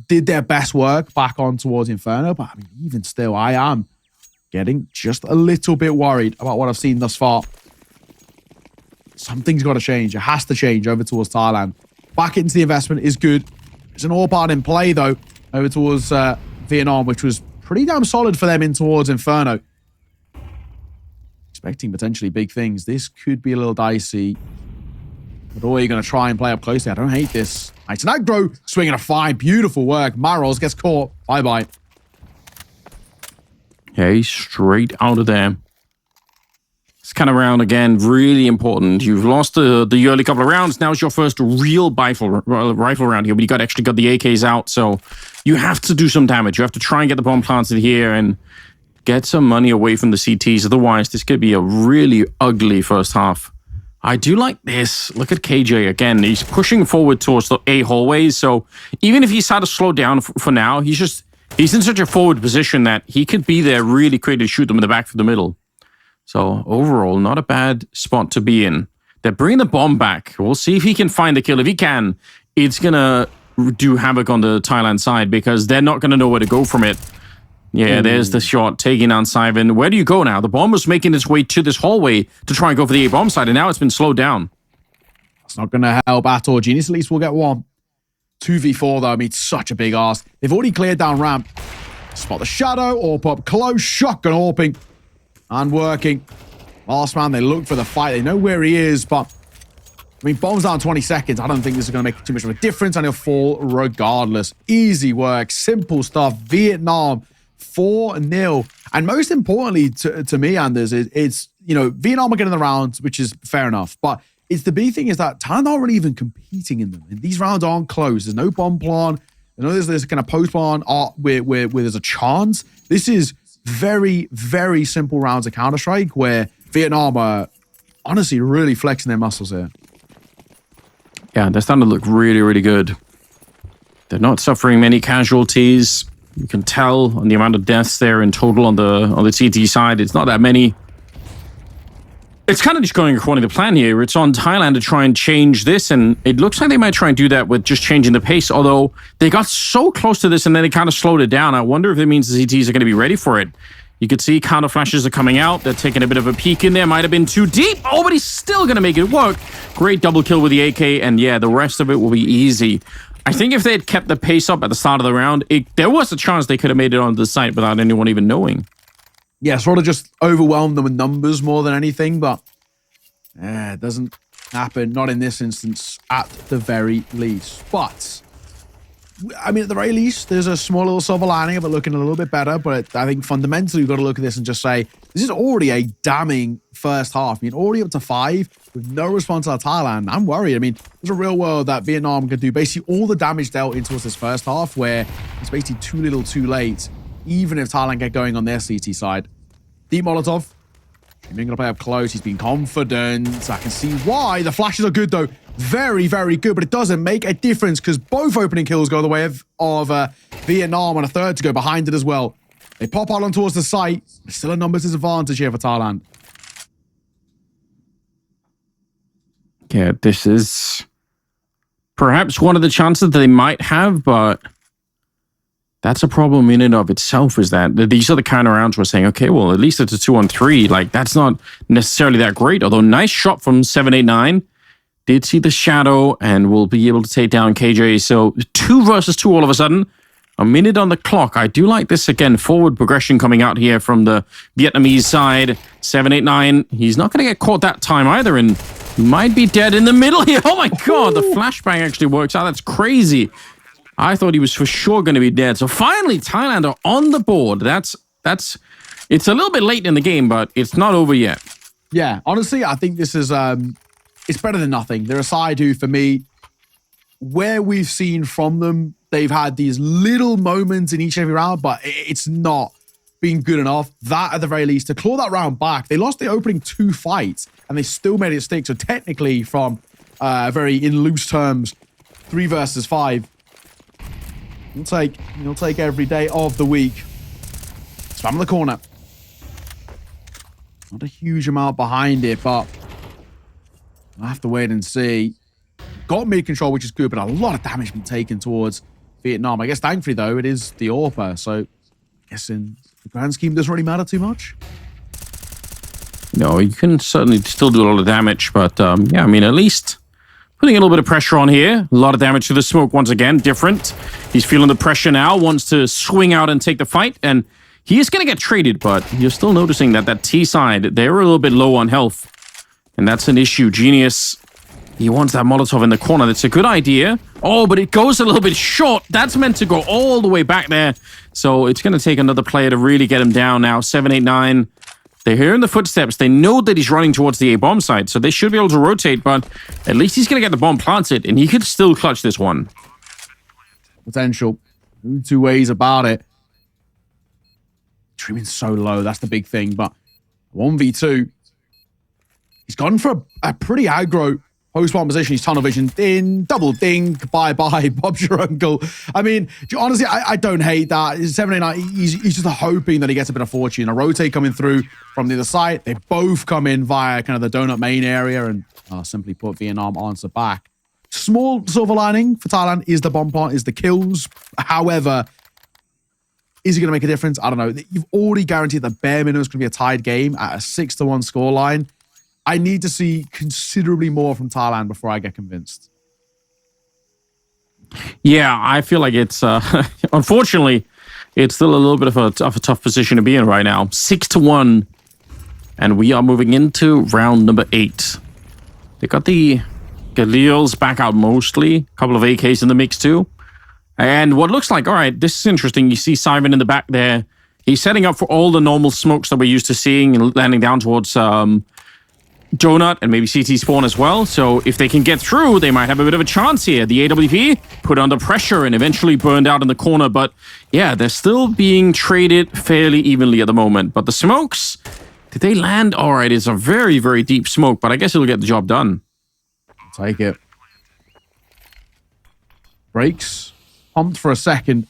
did their best work back on towards Inferno. But I mean, even still, I am getting just a little bit worried about what I've seen thus far. Something's got to change. It has to change over towards Thailand. Back into the investment is good. There's an all part in play, though, over towards Vietnam, which was pretty damn solid for them in towards Inferno. Expecting potentially big things. This could be a little dicey. But are you going to try and play up closely? I don't hate this. Nice. Nagro swinging a 5. Beautiful work. Maros gets caught. Bye-bye. Okay, straight out of there. This kind of round, again, really important. You've lost the early couple of rounds. Now it's your first real rifle round here, but you actually got the AKs out, so you have to do some damage. You have to try and get the bomb planted here and get some money away from the CTs. Otherwise, this could be a really ugly first half. I do like this. Look at KJ again. He's pushing forward towards the A hallways, so even if he's had to slow down for now, he's in such a forward position that he could be there really quick to shoot them in the back through the middle. So overall, not a bad spot to be in. They're bringing the bomb back. We'll see if he can find the kill. If he can, it's going to do havoc on the Thailand side because they're not going to know where to go from it. Yeah, there's the shot taking on Simon. Where do you go now? The bomb was making its way to this hallway to try and go for the A-bomb side, and now it's been slowed down. That's not going to help at all. Genius at least will get 1. 2v4, though. I mean, it's such a big ask. They've already cleared down ramp. Spot the shadow, AWP up close, shotgun AWPing. And working. Last man, they look for the fight. They know where he is, but I mean, bombs down 20 seconds. I don't think this is going to make too much of a difference, and he'll fall regardless. Easy work, simple stuff. Vietnam 4-0. And most importantly to me, Anders, it's Vietnam are getting the rounds, which is fair enough. But it's the big thing is that Thailand aren't really even competing in them. And these rounds aren't close. There's no bomb plan. There's this kind of post plan where there's a chance. This is very, very simple rounds of Counter-Strike where Vietnam are honestly really flexing their muscles here. Yeah, they're starting to look really, really good. They're not suffering many casualties. You can tell on the amount of deaths there in total on the CT side. It's not that many. It's kind of just going according to plan here. It's on Thailand to try and change this, and it looks like they might try and do that with just changing the pace, although they got so close to this and then they kind of slowed it down. I wonder if it means the CTs are going to be ready for it. You could see counter flashes are coming out. They're taking a bit of a peek in there. Might have been too deep. Oh, but he's still going to make it work. Great double kill with the AK, and yeah, the rest of it will be easy. I think if they had kept the pace up at the start of the round, there was a chance they could have made it onto the site without anyone even knowing. Yeah, sort of just overwhelmed them with numbers more than anything, but it doesn't happen. Not in this instance, at the very least. But, I mean, at the very least, there's a small little silver lining of it looking a little bit better, but I think fundamentally we've got to look at this and just say, this is already a damning first half. I mean, already up to 5 with no response out of Thailand. I'm worried. I mean, there's a real world that Vietnam could do basically all the damage dealt into us this first half, where it's basically too little too late, even if Thailand get going on their CT side. Deep Molotov. He's going to play up close. He's been confident. I can see why. The flashes are good, though. Very, very good, but it doesn't make a difference because both opening kills go the way of Vietnam, and a third to go behind it as well. They pop out on towards the site. There's still a numbers disadvantage here for Thailand. Yeah, this is perhaps one of the chances that they might have, but that's a problem in and of itself, is that these are the kind of rounds we're saying, okay, well, at least it's a 2-on-3. Like, that's not necessarily that great, although nice shot from 789. Did see the shadow and will be able to take down KJ. So 2 versus 2 all of a sudden. A minute on the clock. I do like this, again, forward progression coming out here from the Vietnamese side. 789, he's not going to get caught that time either, and he might be dead in the middle here. Oh my God, the flashbang actually works out. That's crazy. I thought he was for sure going to be dead. So finally, Thailand are on the board. It's a little bit late in the game, but it's not over yet. Yeah, honestly, I think this is it's better than nothing. They're a side who, for me, where we've seen from them, they've had these little moments in each and every round, but it's not been good enough. That, at the very least, to claw that round back. They lost the opening 2 fights, and they still made it stick. So technically, from very in loose terms, 3 versus 5. You'll take every day of the week. Spam the corner. Not a huge amount behind it, but I'll have to wait and see. Got mid control, which is good, but a lot of damage been taken towards Vietnam. I guess thankfully, though, it is the AWPer, so I guess in the grand scheme doesn't really matter too much. No, you can certainly still do a lot of damage, but yeah, I mean, at least putting a little bit of pressure on here. A lot of damage to the smoke once again, different. He's feeling the pressure now, wants to swing out and take the fight, and he is going to get traded, but you're still noticing that that T side, they're a little bit low on health, and that's an issue. Genius, he wants that Molotov in the corner. That's a good idea. Oh, but it goes a little bit short. That's meant to go all the way back there, so it's going to take another player to really get him down now. 789. They're hearing the footsteps. They know that he's running towards the A-bomb side, so they should be able to rotate, but at least he's going to get the bomb planted, and he could still clutch this one. Potential. 2 ways about it. Trimming so low, that's the big thing, but 1v2. He's gone for a pretty aggro post-bomb position. He's tunnel vision in, double ding, bye-bye, Bob's your uncle. I mean, honestly, I don't hate that. 789, he's just hoping that he gets a bit of fortune. A rotate coming through from the other side. They both come in via kind of the donut main area, and simply put, Vietnam answer back. Small silver lining for Thailand is the bomb part, is the kills. However, is it going to make a difference? I don't know. You've already guaranteed the bare minimum is going to be a tied game at a 6-1 scoreline. I need to see considerably more from Thailand before I get convinced. Yeah, I feel like it's, unfortunately, it's still a little bit of a tough position to be in right now. 6-1, and we are moving into round number 8. They got the Galils back out mostly, a couple of AKs in the mix too. And what looks like, all right, this is interesting. You see Simon in the back there. He's setting up for all the normal smokes that we're used to seeing and landing down towards Donut and maybe CT spawn as well. So if they can get through, they might have a bit of a chance here. The AWP put under pressure and eventually burned out in the corner. But yeah, they're still being traded fairly evenly at the moment. But the smokes, did they land? All right, it's a very, very deep smoke, but I guess it'll get the job done. I'll take it. Breaks. Pumped for a second.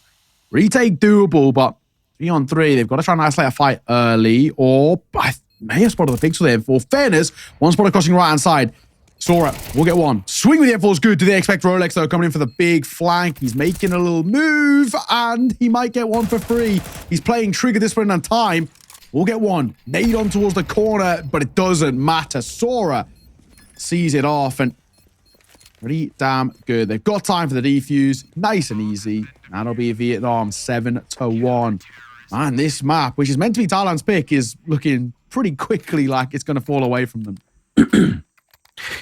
Retake doable, but 3-on-3. They've got to try and isolate a fight early, or I may have spotted the pixel there. For fairness, one spot crossing right-hand side. Sora will get one. Swing with the F4 is good. Do they expect Rolex, though, coming in for the big flank? He's making a little move, and he might get one for free. He's playing trigger discipline and time. We'll get one. Nade on towards the corner, but it doesn't matter. Sora sees it off, and pretty damn good. They've got time for the defuse. Nice and easy. That'll be Vietnam 7-1. Man, this map, which is meant to be Thailand's pick, is looking pretty quickly like it's going to fall away from them.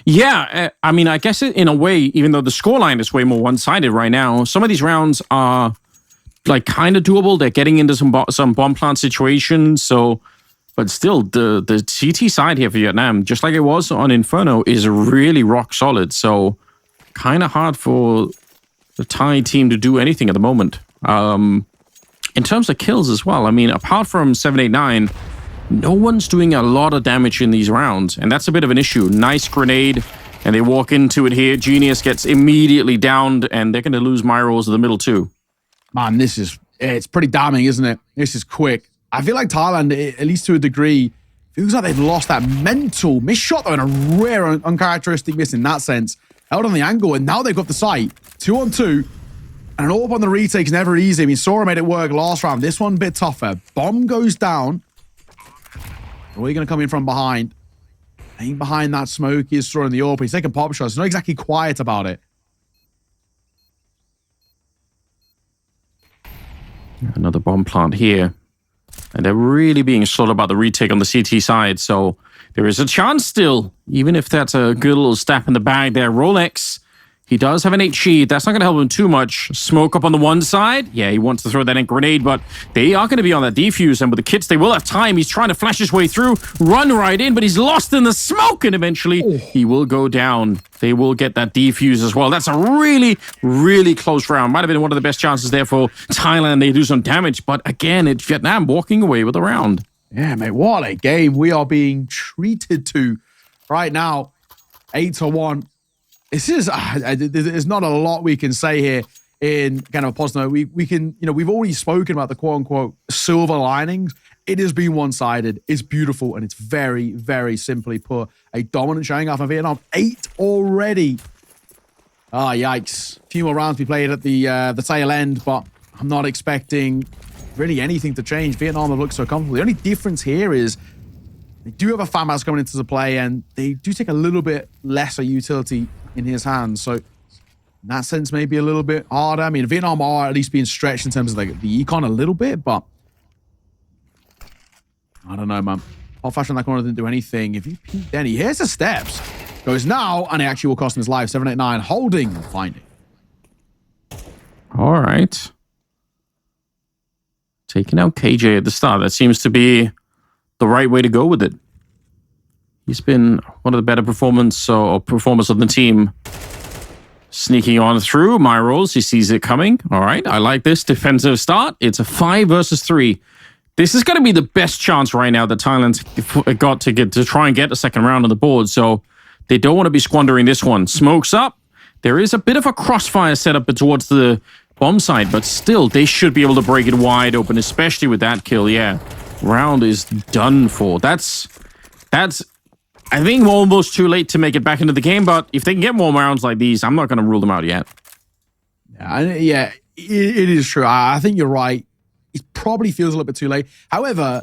Yeah, I mean, I guess in a way, even though the scoreline is way more one-sided right now, some of these rounds are like kind of doable. They're getting into some bomb plant situations. So, but still, the CT side here for Vietnam, just like it was on Inferno, is really rock solid. So, kind of hard for the Thai team to do anything at the moment. In terms of kills as well, I mean, apart from 789. No one's doing a lot of damage in these rounds, and that's a bit of an issue. Nice grenade, and they walk into it here. Genius gets immediately downed, and they're going to lose Myros in the middle too. Man, it's pretty damning, isn't it? This is quick. I feel like Thailand, at least to a degree, feels like they've lost that mental miss shot, though, and a rare, uncharacteristic miss in that sense. Held on the angle, and now they've got the sight. 2-on-2, and an AWP on the retake's never easy. I mean, Sora made it work last round. This one a bit tougher. Bomb goes down. Or are you going to come in from behind? I think behind that smoke is throwing the AWP. He's taking pop shots. He's not exactly quiet about it. Another bomb plant here. And they're really being slow about the retake on the CT side. So there is a chance still, even if that's a good little step in the bag there. Rolex, he does have an HE. That's not going to help him too much. Smoke up on the one side. Yeah, he wants to throw that in grenade, but they are going to be on that defuse. And with the kits, they will have time. He's trying to flash his way through, run right in, but he's lost in the smoke. And eventually, he will go down. They will get that defuse as well. That's a really, really close round. Might have been one of the best chances there for Thailand. They do some damage. But again, it's Vietnam walking away with the round. Yeah, mate, what a game we are being treated to right now. 8-1. This is, there's not a lot we can say here in kind of a positive note. We can, we've already spoken about the quote unquote silver linings. It has been one-sided. It's beautiful, and it's very, very simply put a dominant showing off of Vietnam. 8 already. Ah, yikes. A few more rounds we played at the tail end, but I'm not expecting really anything to change. Vietnam have looked so comfortable. The only difference here is they do have a FAMAS coming into the play, and they do take a little bit lesser utility in his hands. So in that sense, maybe a little bit harder. I mean, Vietnam are at least being stretched in terms of the econ a little bit, but I don't know, man. Hot Flash on that corner didn't do anything. If you peek Denny, here's the steps. Goes now, and it actually will cost him his life. 789, holding and finding. All right. Taking out KJ at the start. That seems to be the right way to go with it. He's been one of the better performers of the team. Sneaking on through Myros. He sees it coming. All right. I like this defensive start. It's a 5 versus 3. This is going to be the best chance right now that Thailand's got to try and get a second round on the board. So they don't want to be squandering this one. Smokes up. There is a bit of a crossfire set up towards the bomb side, but still, they should be able to break it wide open, especially with that kill. Yeah. Round is done for. That's I think almost too late to make it back into the game, but if they can get more rounds like these, I'm not going to rule them out yet. Yeah, it is true. I think you're right. It probably feels a little bit too late. However,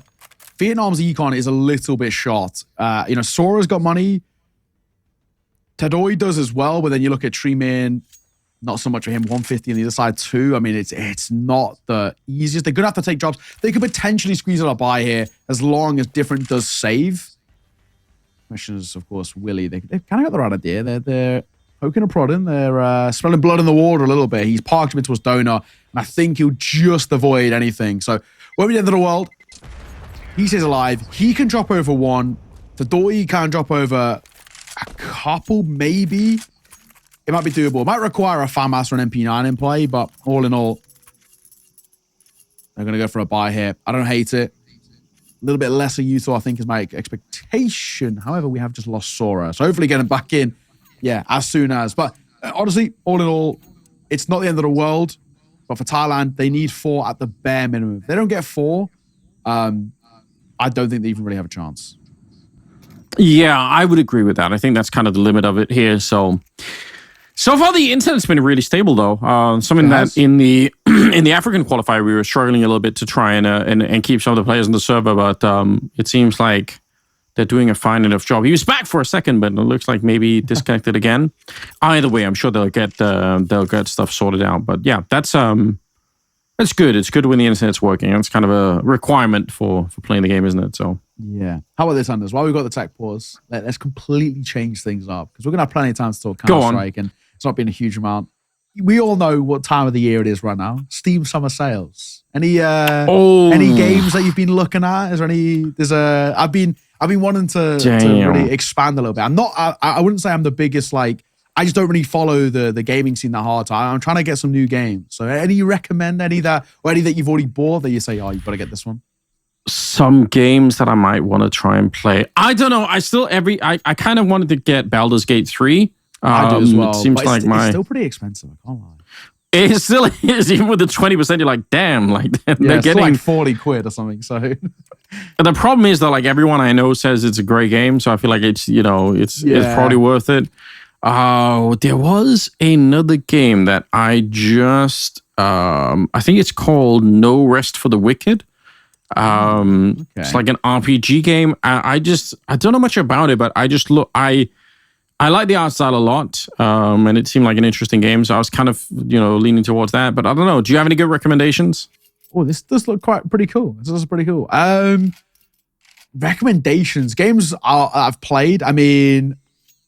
Vietnam's econ is a little bit short. Sora's got money. Tadoi does as well, but then you look at Treeman, not so much for him. 150 on the other side too. I mean, it's not the easiest. They're going to have to take drops. They could potentially squeeze out a buy here as long as Different does save. Question is, of course, Willie. They've kind of got the right idea. They're poking and prodding. They're smelling blood in the water a little bit. He's parked him into his donor, and I think he'll just avoid anything. So, won't be the end of the world. He stays alive. He can drop over one. Tadoi can drop over a couple, maybe. It might be doable. It might require a FAMAS or an MP9 in play, but all in all, they're going to go for a buy here. I don't hate it. A little bit lesser util, I think, is my expectation. However, we have just lost Sora. So hopefully get him back in, as soon as. But honestly, all in all, it's not the end of the world. But for Thailand, they need 4 at the bare minimum. If they don't get 4, I don't think they even really have a chance. Yeah, I would agree with that. I think that's kind of the limit of it here. So far the internet's been really stable though. Something that in the in the African qualifier we were struggling a little bit to try and keep some of the players on the server, but it seems like they're doing a fine enough job. He was back for a second, but it looks like maybe disconnected again. Either way, I'm sure they'll get stuff sorted out. But yeah, that's good. It's good when the internet's working. It's kind of a requirement for playing the game, isn't it? So yeah. How about this, Anders? While we've got the tech pause, let's completely change things up because we're gonna have plenty of time to talk Counter-Strike, and it's not been a huge amount. We all know what time of the year it is right now. Steam summer sales. Any games that you've been looking at? Is there any? I've been wanting to really expand a little bit. I wouldn't say I'm the biggest, like, I just don't really follow the gaming scene that hard. I'm trying to get some new games. So any you recommend, any that you've already bought that you say, oh, you've got to get this one? Some games that I might want to try and play. I don't know. I kind of wanted to get Baldur's Gate 3. I do as well. It seems like it's still pretty expensive. I can't lie. It still is, even with the 20%, you're like, damn, like they're getting like 40 quid or something. So the problem is that like everyone I know says it's a great game, so I feel like it's probably worth it. There was another game that I just I think it's called No Rest for the Wicked. It's like an RPG game. I don't know much about it, but I like the art style a lot, and it seemed like an interesting game, so I was kind of, leaning towards that. But I don't know. Do you have any good recommendations? Oh, this does look pretty cool. This is pretty cool. Recommendations. Games I've played. I mean,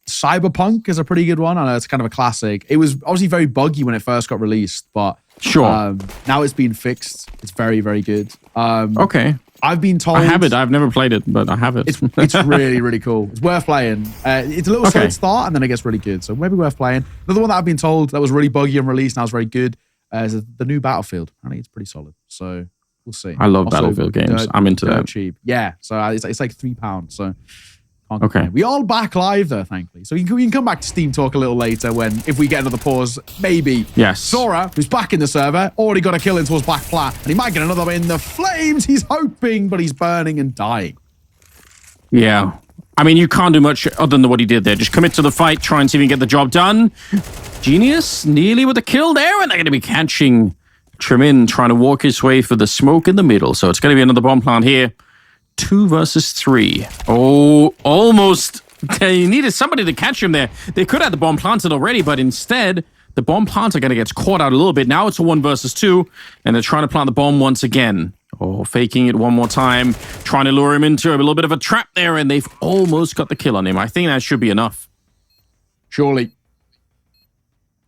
Cyberpunk is a pretty good one. I know it's kind of a classic. It was obviously very buggy when it first got released, but sure. Now it's been fixed. It's very, very good. Okay. I've been told... I have it. I've never played it, but I have it. It's really, really cool. It's worth playing. It's a little slow to start, and then it gets really good. So maybe worth playing. Another one that I've been told that was really buggy on release, now is very good, is the new Battlefield. I think it's pretty solid. So we'll see. I love Battlefield games. I'm into that. Cheap. Yeah. So it's like £3. So... Okay. We are back live though, thankfully. So we can come back to Steam Talk a little later if we get another pause, maybe. Yes. Sora, who's back in the server, already got a kill into his black plat, and he might get another one in the flames. He's hoping, but he's burning and dying. Yeah. I mean, you can't do much other than what he did there. Just commit to the fight, try and see if you can get the job done. Genius, nearly with a kill there, and they're going to be catching Tremin, trying to walk his way for the smoke in the middle. So it's going to be another bomb plant here. 2 versus 3. Oh, almost. They needed somebody to catch him there. They could have the bomb planted already, but instead, the bomb planter kind of gets caught out a little bit. Now it's a 1 versus 2, and they're trying to plant the bomb once again. Oh, faking it one more time, trying to lure him into a little bit of a trap there, and they've almost got the kill on him. I think that should be enough. Surely.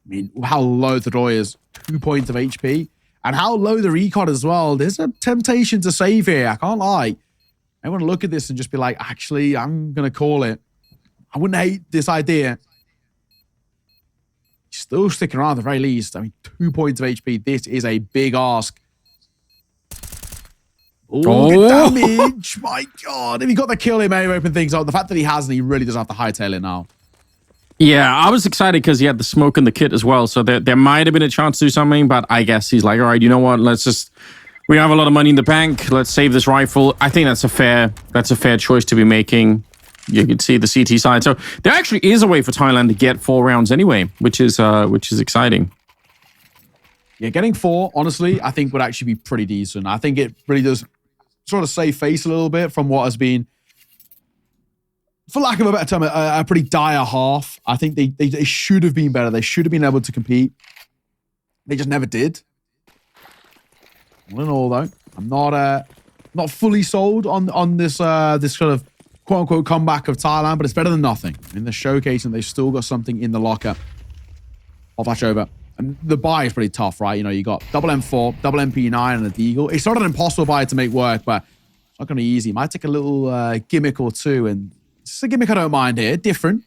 I mean, how low the Roy is. 2 points of HP. And how low the recon as well. There's a temptation to save here. I can't lie. I want to look at this and just be like, actually, I'm going to call it. I wouldn't hate this idea. Still sticking around at the very least. I mean, 2 points of HP. This is a big ask. Oh, good damage. My God. If he got the kill, he may have opened things up. The fact that he hasn't, he really doesn't have to hightail it now. Yeah, I was excited because he had the smoke in the kit as well. So there might have been a chance to do something, but I guess he's like, all right, you know what? We have a lot of money in the bank. Let's save this rifle. I think that's a fair choice to be making. You can see the CT side. So there actually is a way for Thailand to get 4 rounds anyway, which is exciting. Yeah, getting 4, honestly, I think would actually be pretty decent. I think it really does sort of save face a little bit from what has been, for lack of a better term, a pretty dire half. I think they should have been better. They should have been able to compete. They just never did. All in all, though, I'm not fully sold on this this sort of quote unquote comeback of Thailand, but it's better than nothing. I mean, they're showcasing they've still got something in the locker. I'll flash over. And the buy is pretty tough, right? You know, you got double M4, double MP9, and a Deagle. It's not an impossible buy to make work, but it's not going to be easy. It might take a little gimmick or two, and it's a gimmick I don't mind here. Different.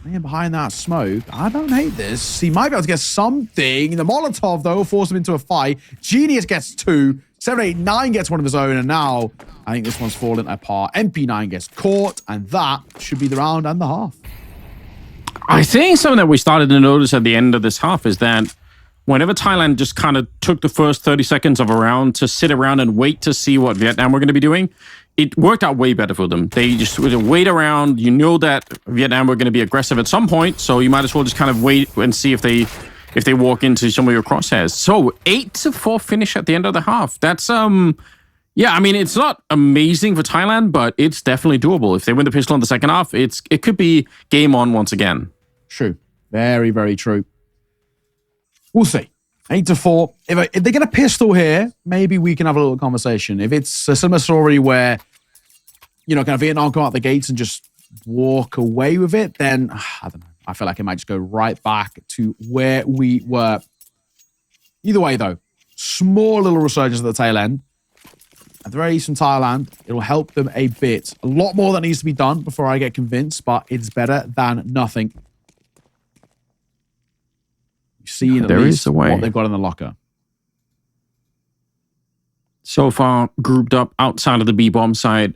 Man, behind that smoke, I don't hate this. He might be able to get something. The Molotov, though, forced him into a fight. Genius gets 2. 789 gets one of his own, and now I think this one's fallen apart. MP9 gets caught, and that should be the round and the half. I think something that we started to notice at the end of this half is that whenever Thailand just kind of took the first 30 seconds of a round to sit around and wait to see what Vietnam were going to be doing, it worked out way better for them. They just would wait around. You know that Vietnam were going to be aggressive at some point, so you might as well just kind of wait and see if they walk into some of your crosshairs. So 8-4 finish at the end of the half. That's yeah, I mean, it's not amazing for Thailand, but it's definitely doable. If they win the pistol in the second half, it could be game on once again. True. Very, very true. We'll see. 8-4. If they get a pistol here, maybe we can have a little conversation. If it's a similar story where, kind of Vietnam come out the gates and just walk away with it, then I don't know. I feel like it might just go right back to where we were. Either way, though, small little resurgence at the tail end. At the very least from Thailand, it'll help them a bit. A lot more that needs to be done before I get convinced, but it's better than nothing. You've seen at least what they've got in the locker. So far, grouped up outside of the B-bomb side.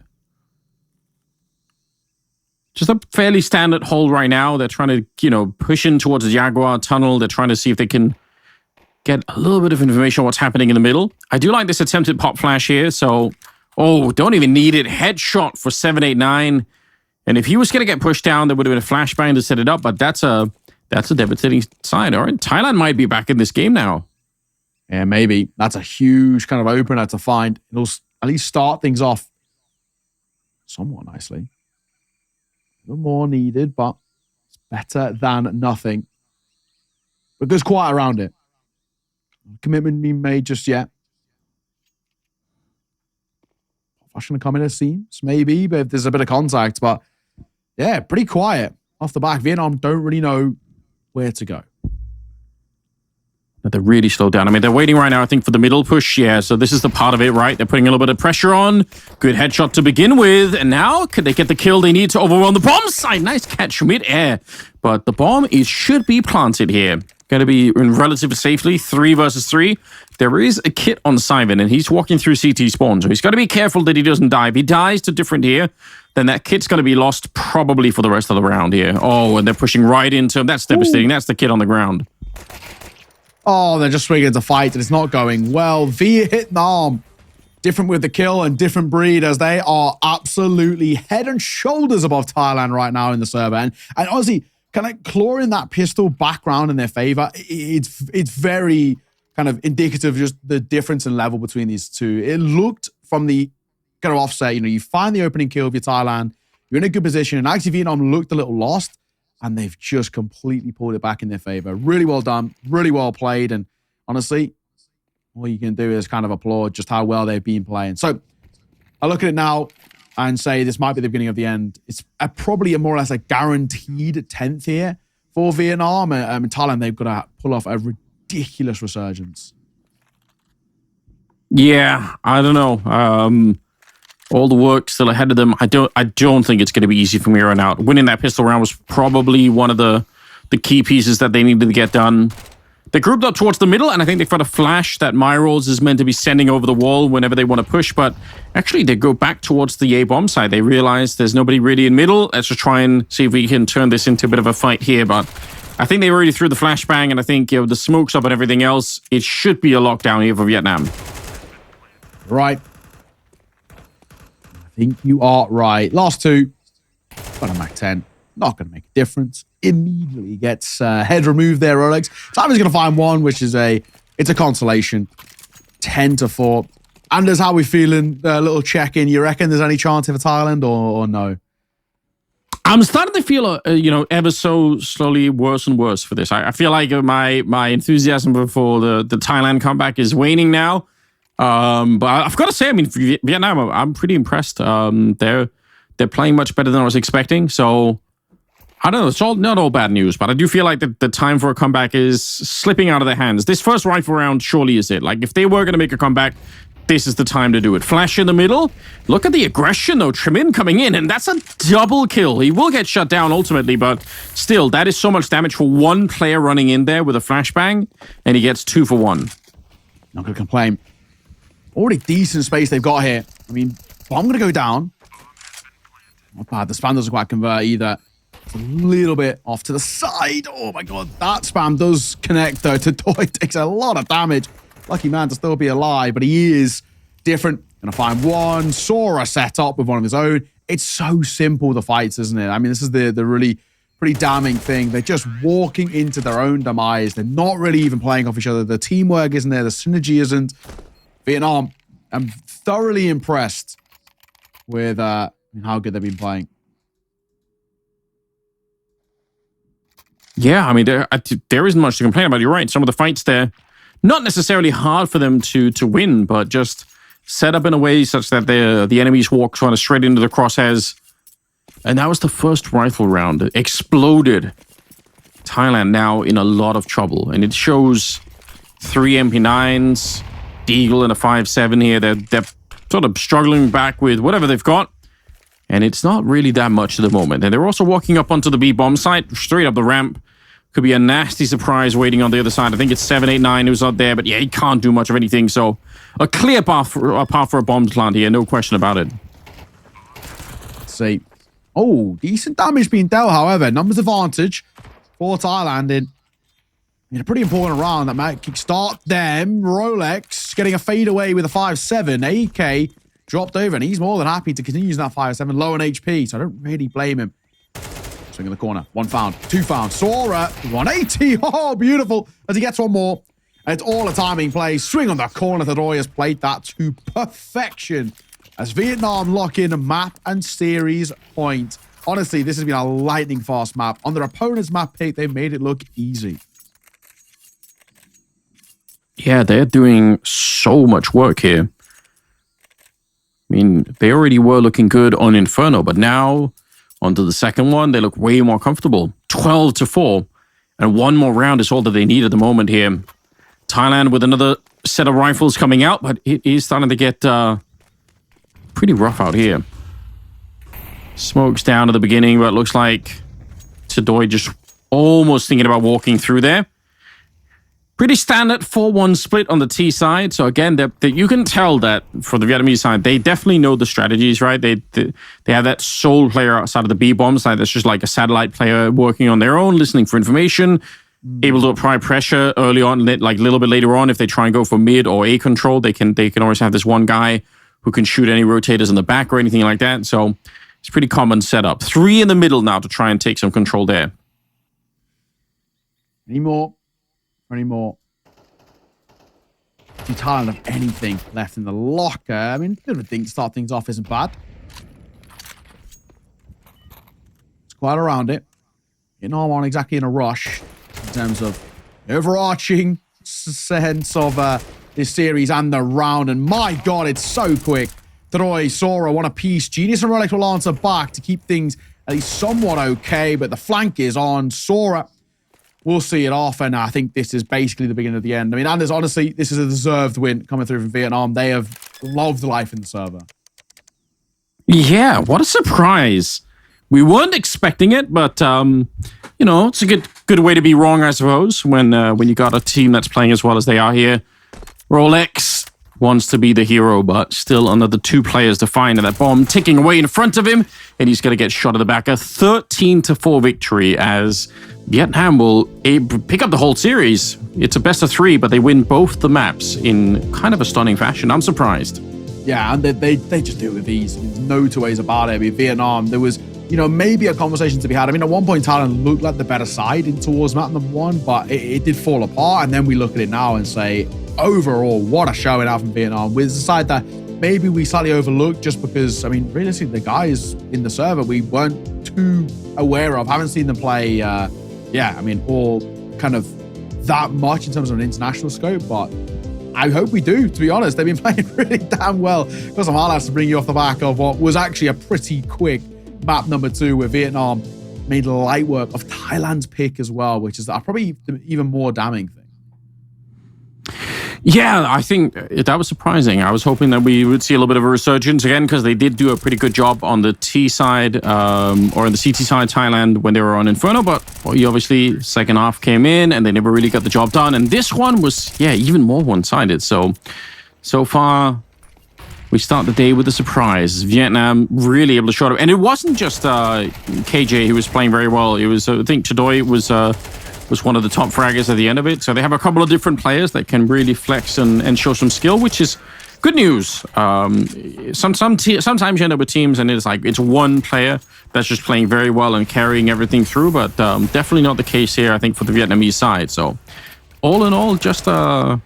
Just a fairly standard hold right now. They're trying to, push in towards the Jaguar tunnel. They're trying to see if they can get a little bit of information on what's happening in the middle. I do like this attempted pop flash here. So, don't even need it. Headshot for 789. And if he was going to get pushed down, there would have been a flashbang to set it up. But that's a devastating sign. All right, Thailand might be back in this game now. Yeah, maybe. That's a huge kind of opener to find. It'll at least start things off somewhat nicely. A little more needed, but it's better than nothing. But there's quiet around it. Commitment being made just yet. Flashing to come in, it seems. Maybe, but if there's a bit of contact. But yeah, pretty quiet off the back. Vietnam don't really know where to go. They're really slowed down. I mean, they're waiting right now, I think, for the middle push. Yeah, so this is the part of it, right? They're putting a little bit of pressure on. Good headshot to begin with. And now, could they get the kill they need to overwhelm the bomb site? Nice catch mid-air. But the bomb should be planted here. Going to be in relative safely. 3 versus 3. There is a kit on Simon, and he's walking through CT spawn. So he's got to be careful that he doesn't die. If he dies to different here, then that kit's going to be lost probably for the rest of the round here. Oh, and they're pushing right into him. That's devastating. That's the kid on the ground. Oh, they're just swinging to fight, and it's not going well. Vietnam, different with the kill and different breed, as they are absolutely head and shoulders above Thailand right now in the server. And honestly, kind of clawing that pistol background in their favor, it's very kind of indicative of just the difference in level between these two. It looked from the kind of offset, you find the opening kill of your Thailand, you're in a good position, and actually Vietnam looked a little lost, and they've just completely pulled it back in their favor. Really well done, really well played, and honestly, all you can do is kind of applaud just how well they've been playing. So I look at it now and say this might be the beginning of the end. It's probably more or less a guaranteed 10th here for Vietnam. In Thailand, they've got to pull off a ridiculous resurgence. Yeah, I don't know. All the work still ahead of them. I don't think it's going to be easy from here on out. Winning that pistol round was probably one of the key pieces that they needed to get done. They grouped up towards the middle, and I think they've got a flash that Myros is meant to be sending over the wall whenever they want to push, but actually they go back towards the A-bomb side. They realize there's nobody really in middle. Let's just try and see if we can turn this into a bit of a fight here, but I think they already threw the flashbang, and I think the smokes up and everything else, it should be a lockdown here for Vietnam. Right. I think you are right. Last two, got a Mac 10. Not going to make a difference. Immediately gets head removed there, Rolex. Simon's going to find one, which is it's a consolation. 10-4. Anders, how we feeling? A little check-in. You reckon there's any chance for Thailand or no? I'm starting to feel, ever so slowly worse and worse for this. I feel like my enthusiasm for the Thailand comeback is waning now. But I've got to say, I mean, Vietnam, I'm pretty impressed. They're playing much better than I was expecting. So I don't know. It's not all bad news, but I do feel like the time for a comeback is slipping out of their hands. This first rifle round surely is it. Like if they were going to make a comeback, this is the time to do it. Flash in the middle. Look at the aggression though. Trimin coming in, and that's a double kill. He will get shut down ultimately, but still, that is so much damage for one player running in there with a flashbang, and he gets 2 for 1. Not going to complain. Already decent space they've got here. I mean, bomb going to go down. Not bad. The span doesn't quite convert either. It's a little bit off to the side. Oh my god, that spam does connect though. Toy takes a lot of damage. Lucky man to still be alive, but he is different. Gonna find one. Sora set up with one of his own. It's so simple, the fights, isn't it? I mean, this is the really pretty damning thing. They're just walking into their own demise. They're not really even playing off each other. The teamwork isn't there. The synergy isn't. Vietnam, I'm thoroughly impressed with how good they've been playing. Yeah, I mean, there isn't much to complain about. You're right. Some of the fights there, not necessarily hard for them to win, but just set up in a way such that the enemies walk kind of straight into the crosshairs. And that was the first rifle round. It exploded. Thailand now in a lot of trouble. And it shows 3 MP9s, Deagle and a 5.7 here. They're sort of struggling back with whatever they've got. And it's not really that much at the moment. And they're also walking up onto the B-bomb site, straight up the ramp. Could be a nasty surprise waiting on the other side. I think it's 789 who's out there, but yeah, he can't do much of anything. So a clear path for a bomb plant here, no question about it. Let's see. Oh, decent damage being dealt, however. Numbers advantage for Thailand in a pretty important round that might kickstart them. Rolex getting a fade away with a 5.7. AK dropped over, and he's more than happy to continue using that 5.7. Low on HP, so I don't really blame him. Swing in the corner. 1 found. 2 found. Sora, 180. Oh, beautiful. As he gets one more. And it's all a timing play. Swing on the corner. Thaddeus has played that to perfection. As Vietnam lock in a map and series point. Honestly, this has been a lightning fast map. On their opponent's map pick, they made it look easy. Yeah, they're doing so much work here. I mean, they already were looking good on Inferno, but now onto the second one, they look way more comfortable. 12-4. And one more round is all that they need at the moment here. Thailand with another set of rifles coming out, but it is starting to get pretty rough out here. Smokes down at the beginning, but it looks like Tadoy just almost thinking about walking through there. Pretty standard 4-1 split on the T side. So again, you can tell that for the Vietnamese side, they definitely know the strategies, right? They have that sole player outside of the B-bomb side that's just like a satellite player working on their own, listening for information, able to apply pressure early on, like a little bit later on. If they try and go for mid or A control, they can always have this one guy who can shoot any rotators in the back or anything like that. So it's pretty common setup. 3 in the middle now to try and take some control there. Any more? Do Thailand have anything left in the locker? I mean, a bit of a thing to start things off isn't bad. It's quite around it. Vietnam aren't exactly in a rush in terms of overarching sense of this series and the round. And my god, it's so quick. Troy, Sora, one apiece. Genius and Relic will answer back to keep things at least somewhat okay, but the flank is on. Sora will see it off, and I think this is basically the beginning of the end. I mean, Anders, honestly, this is a deserved win coming through from Vietnam. They have loved life in the server. Yeah, what a surprise. We weren't expecting it, but, you know, it's a good way to be wrong, I suppose, when you got a team that's playing as well as they are here. Rolex wants to be the hero, but still another 2 players to find, and that bomb ticking away in front of him, and he's going to get shot at the back. A 13-4 victory as Vietnam will pick up the whole series. It's a best of 3, but they win both the maps in kind of a stunning fashion. I'm surprised. Yeah, and they just do it with ease. There's no 2 ways about it. I mean, Vietnam, there was, you know, maybe a conversation to be had. I mean, at one point, Thailand looked like the better side in towards map number 1, but it did fall apart. And then we look at it now and say, overall, what a showing out from Vietnam. With the side that maybe we slightly overlooked just because, I mean, realistically, the guys in the server we weren't too aware of. Haven't seen them play, I mean, all kind of that much in terms of an international scope, but I hope we do, to be honest. They've been playing really damn well. Got some highlights to bring you off the back of what was actually a pretty quick map number 2 where Vietnam made light work of Thailand's pick as well, which is probably the even more damning thing. Yeah, I think that was surprising. I was hoping that we would see a little bit of a resurgence again because they did do a pretty good job on the T side or on the CT side, Thailand, when they were on Inferno. But obviously, second half came in and they never really got the job done. And this one was, even more one-sided. So far, we start the day with a surprise. Vietnam really able to show up. And it wasn't just KJ who was playing very well. It was, I think Chadoy was one of the top fraggers at the end of it. So they have a couple of different players that can really flex and show some skill, which is good news. Sometimes you end up with teams and it's one player that's just playing very well and carrying everything through, but definitely not the case here, I think, for the Vietnamese side. So all in all, just a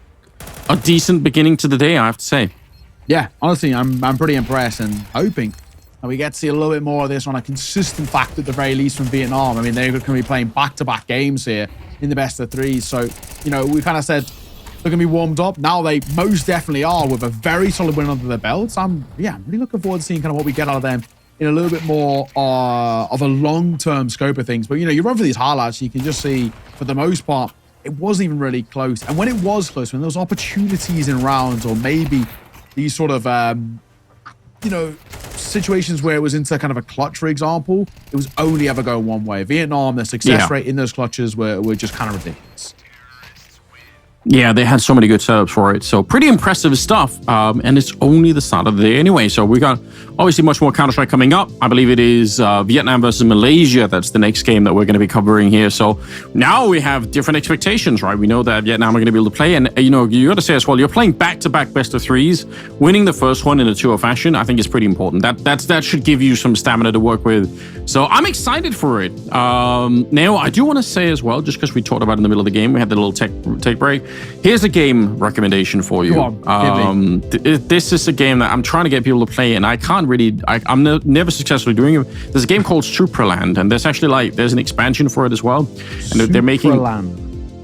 decent beginning to the day, I have to say. Yeah, honestly, I'm pretty impressed and hoping that we get to see a little bit more of this on a consistent fact at the very least from Vietnam. I mean, they're going to be playing back-to-back games here in the best of threes. So, you know, we kind of said they're going to be warmed up. Now they most definitely are with a very solid win under their belts. I'm really looking forward to seeing kind of what we get out of them in a little bit more of a long-term scope of things. But, you know, you run through these highlights, you can just see, for the most part, it wasn't even really close. And when it was close, when there was opportunities in rounds or maybe these sort of, you know, situations where it was into kind of a clutch, for example, it was only ever going one way. Vietnam, their success rate in those clutches were just kind of ridiculous. Yeah, they had so many good setups for it. So pretty impressive stuff. And it's only the start of the day anyway. So we got obviously much more Counter-Strike coming up. I believe it is Vietnam versus Malaysia. That's the next game that we're going to be covering here. So now we have different expectations, right? We know that Vietnam are going to be able to play. And, you know, you got to say as well, you're playing back-to-back best of threes. Winning the first one in a 2-0 fashion, I think is pretty important. That should give you some stamina to work with. So I'm excited for it. Now, I do want to say as well, just because we talked about it in the middle of the game, we had the little tech break. Here's a game recommendation for you. Go on, this is a game that I'm trying to get people to play, and I can't really. I'm never successfully doing it. There's a game called Supraland, and there's actually there's an expansion for it as well. And they're making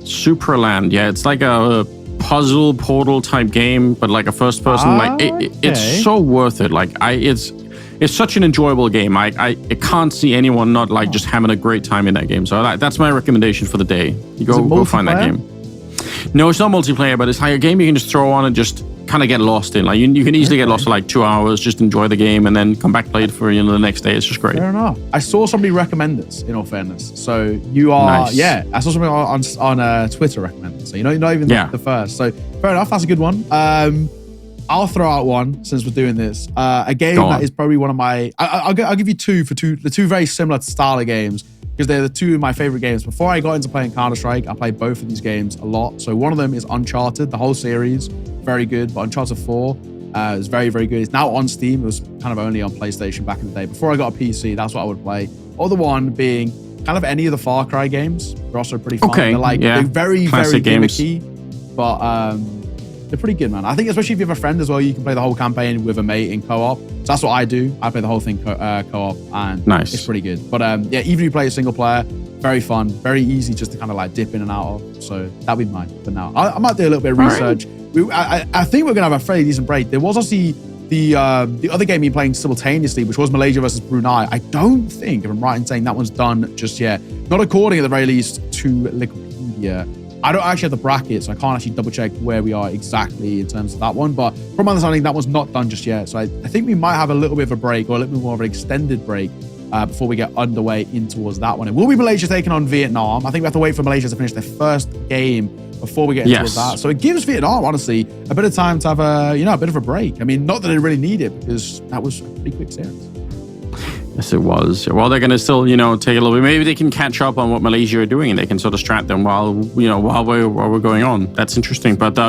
Supraland. Yeah, it's like a puzzle portal type game, but like a first person. It's so worth it. It's such an enjoyable game. I can't see anyone not just having a great time in that game. So that's my recommendation for the day. You go find that game. No, it's not multiplayer, but it's like a game you can just throw on and just kind of get lost in. Like you can easily get lost for 2 hours, just enjoy the game, and then come back play it for the next day. It's just great. Fair enough. I saw somebody recommend this. In all fairness, so you are nice. Yeah. I saw somebody on Twitter recommend it. So you're not even the first. So fair enough. That's a good one. I'll throw out one since we're doing this. A game that is probably one of my. I'll give you the two very similar style of games, because they're the two of my favorite games. Before I got into playing Counter-Strike, I played both of these games a lot. So one of them is Uncharted, the whole series, very good. But Uncharted 4 is very, very good. It's now on Steam. It was kind of only on PlayStation back in the day. Before I got a PC, that's what I would play. Other one being kind of any of the Far Cry games. They're also pretty fun. Okay, they're very, classic very games. gimmicky, but they're pretty good, man. I think especially if you have a friend as well, you can play the whole campaign with a mate in co-op. So that's what I do. I play the whole thing co-op, and it's pretty good. But even if you play a single player, very fun, very easy just to kind of dip in and out of. So that'll be mine for now. I might do a little bit of research. Right. I think we're gonna have a fairly decent break. There was obviously the other game you're playing simultaneously, which was Malaysia versus Brunei. I don't think, if I'm right in saying, that one's done just yet. Not according at the very least to Wikipedia. I don't actually have the bracket, so I can't actually double check where we are exactly in terms of that one. But from my understanding, that one's not done just yet. So I think we might have a little bit of a break, or a little bit more of an extended break before we get underway in towards that one. It will be Malaysia taking on Vietnam. I think we have to wait for Malaysia to finish their first game before we get into that. So it gives Vietnam, honestly, a bit of time to have a bit of a break. I mean, not that they really need it, because that was a pretty quick series. Yes, it was. Well, they're going to still, take a little bit. Maybe they can catch up on what Malaysia are doing, and they can sort of strat them while we're going on. That's interesting. But a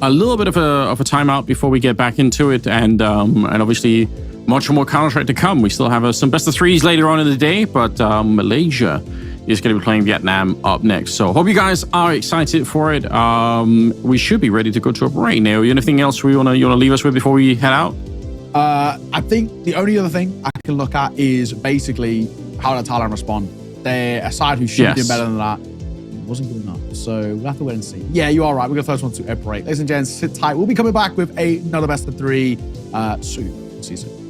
little bit of a timeout before we get back into it, and obviously much more Counter-Strike to come. We still have some best of threes later on in the day, but Malaysia is going to be playing Vietnam up next. So hope you guys are excited for it. We should be ready to go to a break now. Anything else you want to leave us with before we head out? I think the only other thing I can look at is basically how did Thailand respond. They're a side who should have been better than that. It wasn't good enough. So we'll have to wait and see. Yeah, you are right. We're going to first one to a break. Ladies and gents, sit tight. We'll be coming back with another best of three soon. See you soon.